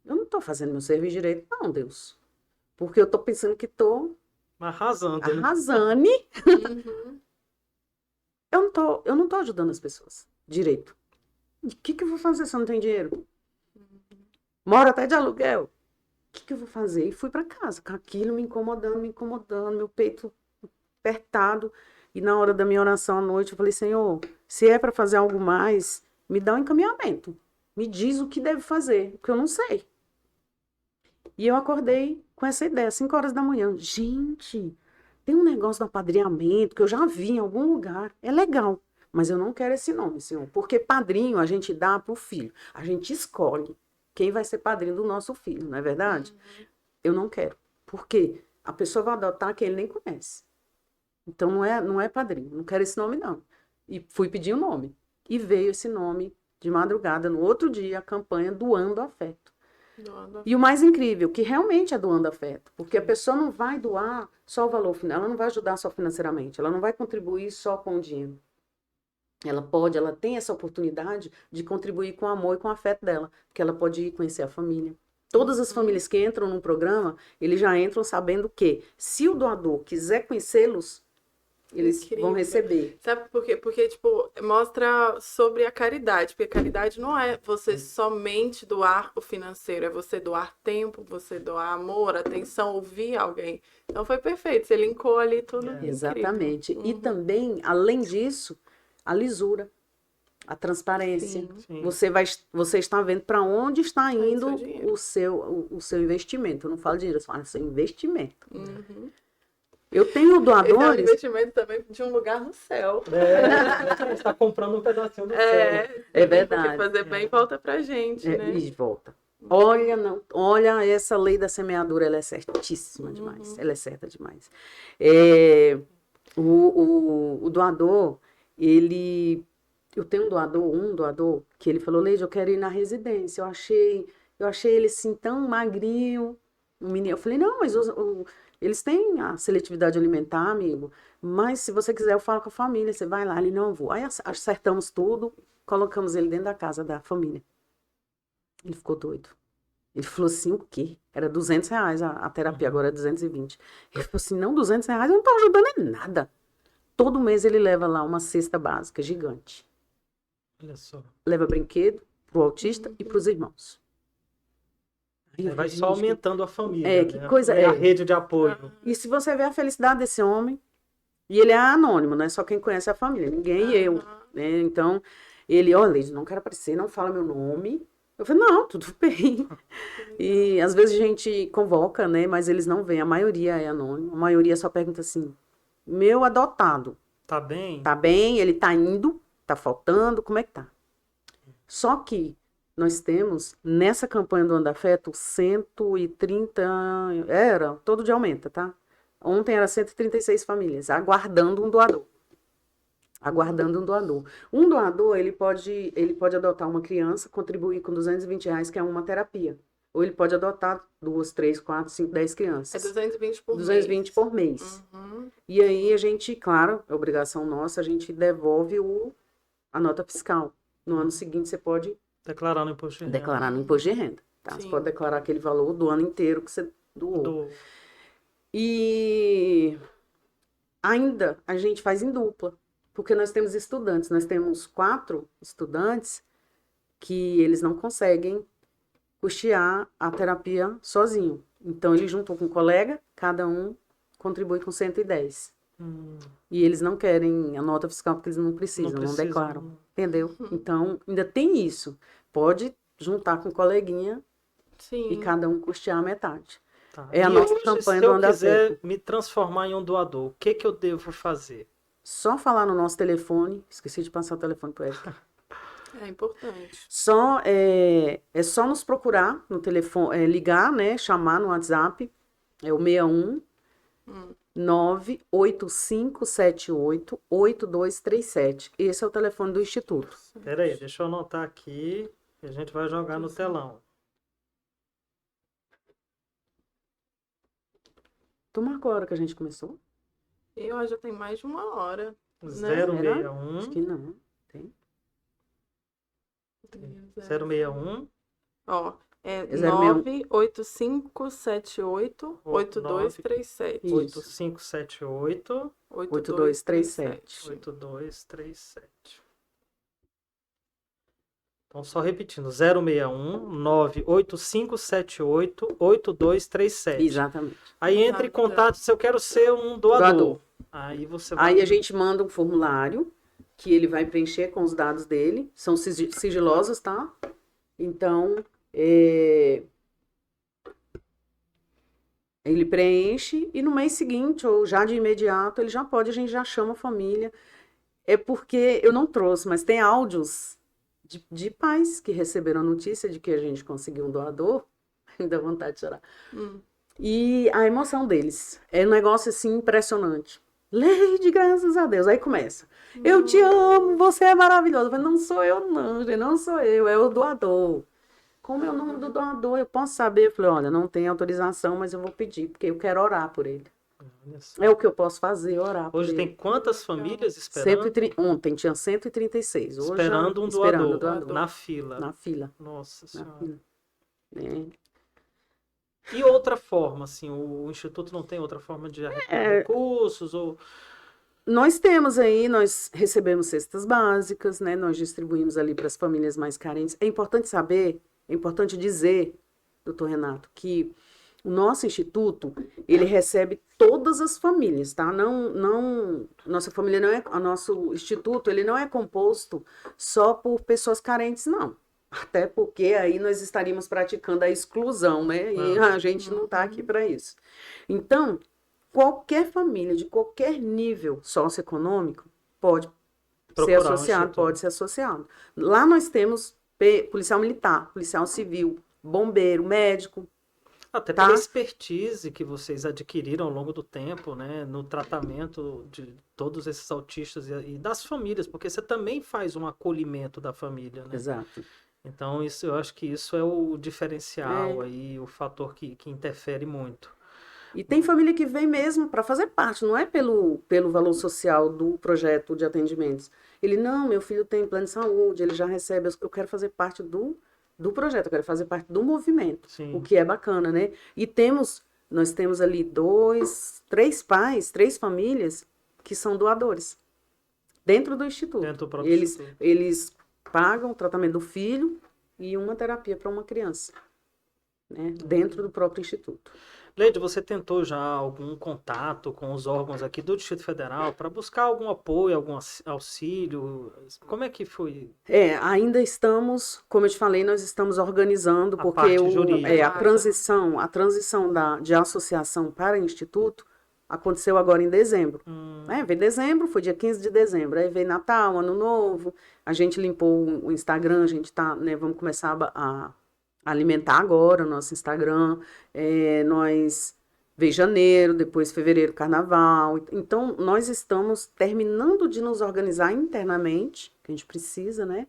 eu não estou fazendo meu serviço direito, não, Deus. Porque eu estou pensando que estou arrasando. Eu não tô ajudando as pessoas direito. E o que eu vou fazer se eu não tenho dinheiro? Moro até de aluguel. O que eu vou fazer? E fui para casa, com aquilo me incomodando, meu peito apertado. E na hora da minha oração à noite, eu falei, Senhor, se é para fazer algo mais, me dá um encaminhamento. Me diz o que deve fazer, porque eu não sei. E eu acordei com essa ideia, 5 horas da manhã. Gente, tem um negócio do apadrinhamento que eu já vi em algum lugar. É legal, mas eu não quero esse nome, Senhor. Porque padrinho a gente dá para o filho. A gente escolhe quem vai ser padrinho do nosso filho, não é verdade? Eu não quero. Porque a pessoa vai adotar quem ele nem conhece. Então não é padrinho, não quero esse nome não. E fui pedir o nome. E veio esse nome de madrugada, no outro dia, a campanha Doando Afeto. E o mais incrível, que realmente é doando afeto, porque a pessoa não vai doar só o valor final, ela não vai ajudar só financeiramente, ela não vai contribuir só com o dinheiro. Ela tem essa oportunidade de contribuir com o amor e com o afeto dela, porque ela pode ir conhecer a família. Todas as famílias que entram no programa, eles já entram sabendo que, se o doador quiser conhecê-los, eles vão receber. Sabe por quê? Porque, tipo, mostra sobre a caridade. Porque a caridade não é você somente doar o financeiro, é você doar tempo, você doar amor, atenção, ouvir alguém. Então foi perfeito, você linkou ali tudo. Exatamente. E também, além disso, a lisura, a transparência. Sim. Você está vendo para onde está indo o seu investimento. Eu não falo dinheiro, eu falo seu investimento. Eu tenho doadores... Esse é um investimento também de um lugar no céu. Você está comprando um pedacinho do céu. É verdade. Porque fazer bem volta pra gente, né? E volta. Olha, essa lei da semeadura, ela é certíssima demais. Ela é certa demais. O doador, eu tenho um doador, que ele falou, Leide, eu quero ir na residência. Eu achei ele assim tão magrinho. Eu falei, não, mas eles têm a seletividade alimentar, amigo, mas se você quiser eu falo com a família, você vai lá, ele não vou. Aí acertamos tudo, colocamos ele dentro da casa da família. Ele ficou doido. Ele falou assim, o quê? Era R$200 a terapia, agora é 220. Ele falou assim, não, R$200 eu não tô ajudando em nada. Todo mês ele leva lá uma cesta básica gigante. Olha só. Leva brinquedo pro autista e pros irmãos. Vai só aumentando a família, que coisa a rede de apoio. E se você vê a felicidade desse homem, e ele é anônimo, não é só quem conhece a família, ninguém e eu, né? Então, ele, Leide, não quero aparecer, não fala meu nome. Eu falei, não, tudo bem. E às vezes a gente convoca, né? Mas eles não vêm, a maioria é anônimo, a maioria só pergunta assim, meu adotado. Tá bem? Tá bem, ele tá indo, tá faltando, como é que tá? Só que nós temos, nessa campanha do Andafeto, 130, todo dia aumenta, tá? Ontem era 136 famílias, aguardando um doador. Aguardando um doador. Um doador, ele pode adotar uma criança, contribuir com R$ 220, que é uma terapia. Ou ele pode adotar 2, 3, 4, 5, 10 crianças. É 220 por 220 mês. por mês. Uhum. E aí a gente, claro, é obrigação nossa, a gente devolve a nota fiscal. No ano seguinte você pode Declarar no imposto de renda. declarar no imposto de renda. Tá? Você Sim. pode declarar aquele valor do ano inteiro que você doou. Do... E ainda a gente faz em dupla, porque nós temos estudantes. Nós temos 4 estudantes que eles não conseguem custear a terapia sozinho. Então, ele juntou com um colega, cada um contribui com 110. E eles não querem a nota fiscal porque eles não precisam, não declaram. Entendeu? Então, ainda tem isso. Pode juntar com um coleguinha Sim. e cada um custear a metade. Tá. É a E nossa hoje, campanha se do eu quiser Andafeto. me transformar em um doador, o que que eu devo fazer? Só falar no nosso telefone, esqueci de passar o telefone para ele. É importante. É só nos procurar no telefone, ligar, né? Chamar no WhatsApp. É o 61 98578 8237. Esse é o telefone do Instituto. Pera aí, deixa eu anotar aqui e a gente vai jogar no telão. Tu marcou a hora que a gente começou? Eu já tem mais de 1 hora. 061 Acho que não. Tem? 061 Ó, é 061. 985788237. Isso. 8578 8237. 8237. Então, só repetindo, 061 98578 8237. Exatamente. Aí entre em contato se eu quero ser um doador. Aí você vai. Aí a gente manda um formulário que ele vai preencher com os dados dele. São sigilosos, tá? Então, ele preenche e no mês seguinte, ou já de imediato, a gente já chama a família. É porque eu não trouxe, mas tem áudios de pais que receberam a notícia de que a gente conseguiu um doador. Dá vontade de chorar. E a emoção deles é um negócio assim impressionante. Leide, graças a Deus. Aí começa. Eu te amo, você é maravilhosa. Eu falei, não sou eu, não, gente, não sou eu, é o doador. Como é o nome do doador? Eu posso saber? Eu falei, olha, não tem autorização, mas eu vou pedir, porque eu quero orar por ele. Olha só. É o que eu posso fazer, orar por Hoje ele. tem quantas famílias esperando? Ontem tinha 136. Hoje, Esperando um esperando doador, na fila. Na fila. Nossa Na Senhora. fila. É. E outra forma, assim, o Instituto não tem outra forma de arrecadar recursos? Ou... Nós temos aí, nós recebemos cestas básicas, né? Nós distribuímos ali para as famílias mais carentes. É importante saber, é importante dizer, doutor Renato, que o nosso instituto, ele recebe todas as famílias, tá? Nossa família não é, o nosso instituto, ele não é composto só por pessoas carentes, não. Até porque aí nós estaríamos praticando a exclusão, né? E a gente não está aqui para isso. Então, qualquer família de qualquer nível socioeconômico pode ser associado, pode ser associado. Lá nós temos policial militar, policial civil, bombeiro, médico. Até pela expertise que vocês adquiriram ao longo do tempo, né, no tratamento de todos esses autistas e das famílias, porque você também faz um acolhimento da família, né? Exato. Então, eu acho que isso é o diferencial aí, o fator que interfere muito. E tem família que vem mesmo para fazer parte, não é pelo valor social do projeto de atendimentos. Ele, não, meu filho tem plano de saúde, ele já recebe, eu quero fazer parte do projeto, eu quero fazer parte do movimento, Sim. O que é bacana, né? E nós temos ali 3 famílias que são doadores, dentro do Instituto. Dentro do próprio Instituto. Eles pagam o tratamento do filho e uma terapia para uma criança, né? Dentro do próprio Instituto. Leide, você tentou já algum contato com os órgãos aqui do Distrito Federal para buscar algum apoio, algum auxílio? Como é que foi? Ainda estamos, como eu te falei, nós estamos organizando, porque a transição de associação para instituto aconteceu agora em dezembro. Veio dezembro, foi dia 15 de dezembro. Aí veio Natal, Ano Novo. A gente limpou o Instagram, a gente tá, né, vamos começar a alimentar agora o nosso Instagram. Veio janeiro, depois fevereiro, carnaval. Então, nós estamos terminando de nos organizar internamente, que a gente precisa, né?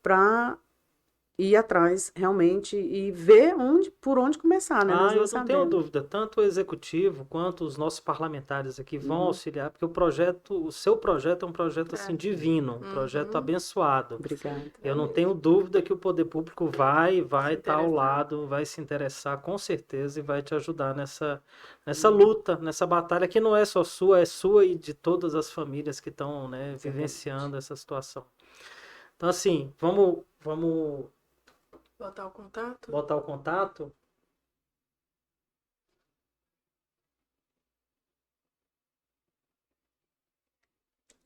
Para ir atrás realmente e ver por onde começar, né? Nós Eu não tenho sabemos. dúvida, tanto o executivo quanto os nossos parlamentares aqui vão auxiliar, porque o seu projeto é um projeto assim divino, um projeto abençoado. Obrigada. Eu não tenho dúvida que o poder público vai estar ao lado, vai se interessar com certeza e vai te ajudar nessa luta, nessa batalha que não é só sua, é sua e de todas as famílias que estão, né, vivenciando essa situação. Então assim, vamos Botar o contato? botar o contato.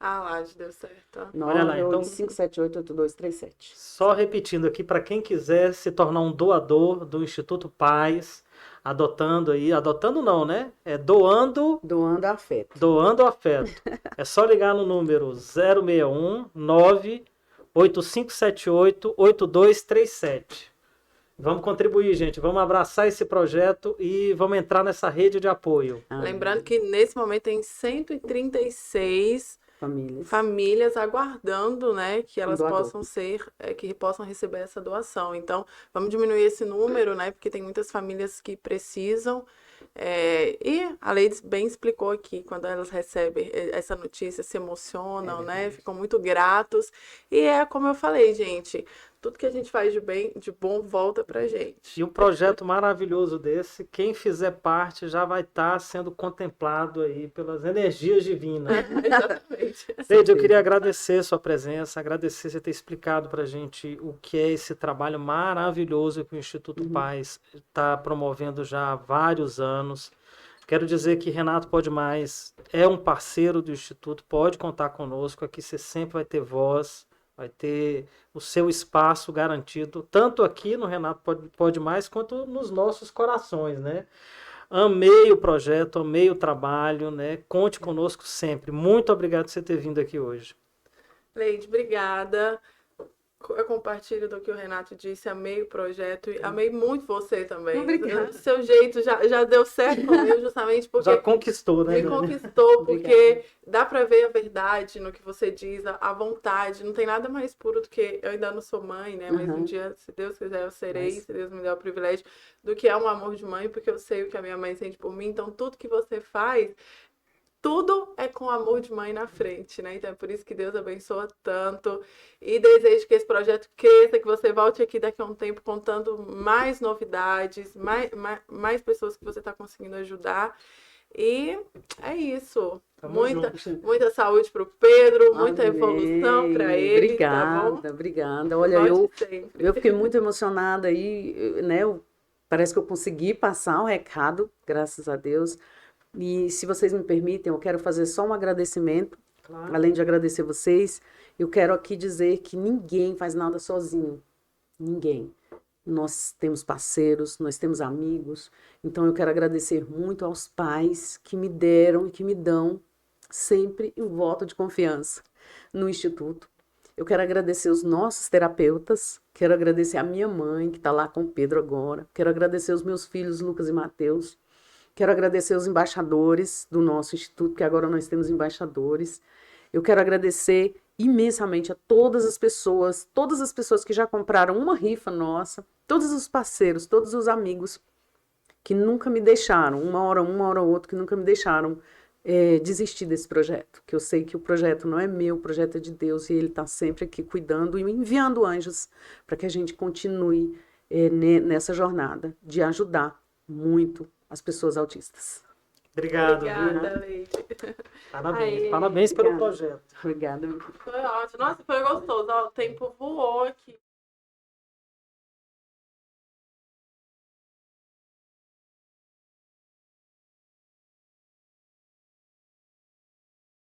Lá, deu certo. Ó. Olha lá, então- 5788237. Só repetindo aqui, para quem quiser se tornar um doador do Instituto Paz, adotando não, né? É doando Doando afeto. afeto. É só ligar no número 061 98578 8237. Vamos contribuir, gente. Vamos abraçar esse projeto e vamos entrar nessa rede de apoio. Lembrando que nesse momento tem 136 famílias aguardando, né, que elas possam que possam receber essa doação. Então, vamos diminuir esse número, né, porque tem muitas famílias que precisam. E a Leides bem explicou aqui, quando elas recebem essa notícia, se emocionam, né, ficam muito gratos. E é como eu falei, gente, tudo que a gente faz de bom volta pra gente. E um projeto maravilhoso desse, quem fizer parte já vai estar sendo contemplado aí pelas energias divinas. Exatamente. Leide, eu queria agradecer a sua presença, agradecer você ter explicado pra gente o que é esse trabalho maravilhoso que o Instituto Paz está promovendo já há vários anos. Quero dizer que Renato Pode Mais é um parceiro do Instituto, pode contar conosco, aqui você sempre vai ter voz, vai ter o seu espaço garantido, tanto aqui no Renato Pode Mais, quanto nos nossos corações, né? Amei o projeto, amei o trabalho, né? Conte conosco sempre. Muito obrigado por você ter vindo aqui hoje. Leide, obrigada. Eu compartilho do que o Renato disse, amei o projeto e amei muito você também. Obrigada. O seu jeito já deu certo comigo, justamente porque Já conquistou, né? me conquistou, porque dá pra ver a verdade no que você diz, a vontade. Não tem nada mais puro do que eu ainda não sou mãe, né? Mas um dia, se Deus quiser, eu serei, se Deus me der o privilégio, do que é um amor de mãe, porque eu sei o que a minha mãe sente por mim. Então, tudo que você faz, tudo é com amor de mãe na frente, né? Então é por isso que Deus abençoa tanto. E desejo que esse projeto cresça, que você volte aqui daqui a um tempo contando mais novidades, mais pessoas que você está conseguindo ajudar. E é isso. Muita saúde para o Pedro, muita evolução para ele. Obrigada, tá bom? obrigada. Olha, eu fiquei muito emocionada aí, né? Parece que eu consegui passar o recado, graças a Deus. E se vocês me permitem, eu quero fazer só um agradecimento. Claro. Além de agradecer vocês, eu quero aqui dizer que ninguém faz nada sozinho. Ninguém. Nós temos parceiros, nós temos amigos. Então eu quero agradecer muito aos pais que me deram e que me dão sempre um voto de confiança no Instituto. Eu quero agradecer os nossos terapeutas, quero agradecer a minha mãe, que está lá com o Pedro agora, quero agradecer os meus filhos, Lucas e Mateus. Quero agradecer os embaixadores do nosso instituto, que agora nós temos embaixadores. Eu quero agradecer imensamente a todas as pessoas que já compraram uma rifa nossa, todos os parceiros, todos os amigos que nunca me deixaram, uma hora ou outra, que nunca me deixaram desistir desse projeto. Que eu sei que o projeto não é meu, o projeto é de Deus, e Ele está sempre aqui cuidando e enviando anjos para que a gente continue nessa jornada de ajudar muito as pessoas autistas. Obrigado. Obrigada, Leide. Parabéns pelo projeto. Obrigada. Foi ótimo. Nossa, foi gostoso. Ó, o tempo voou aqui.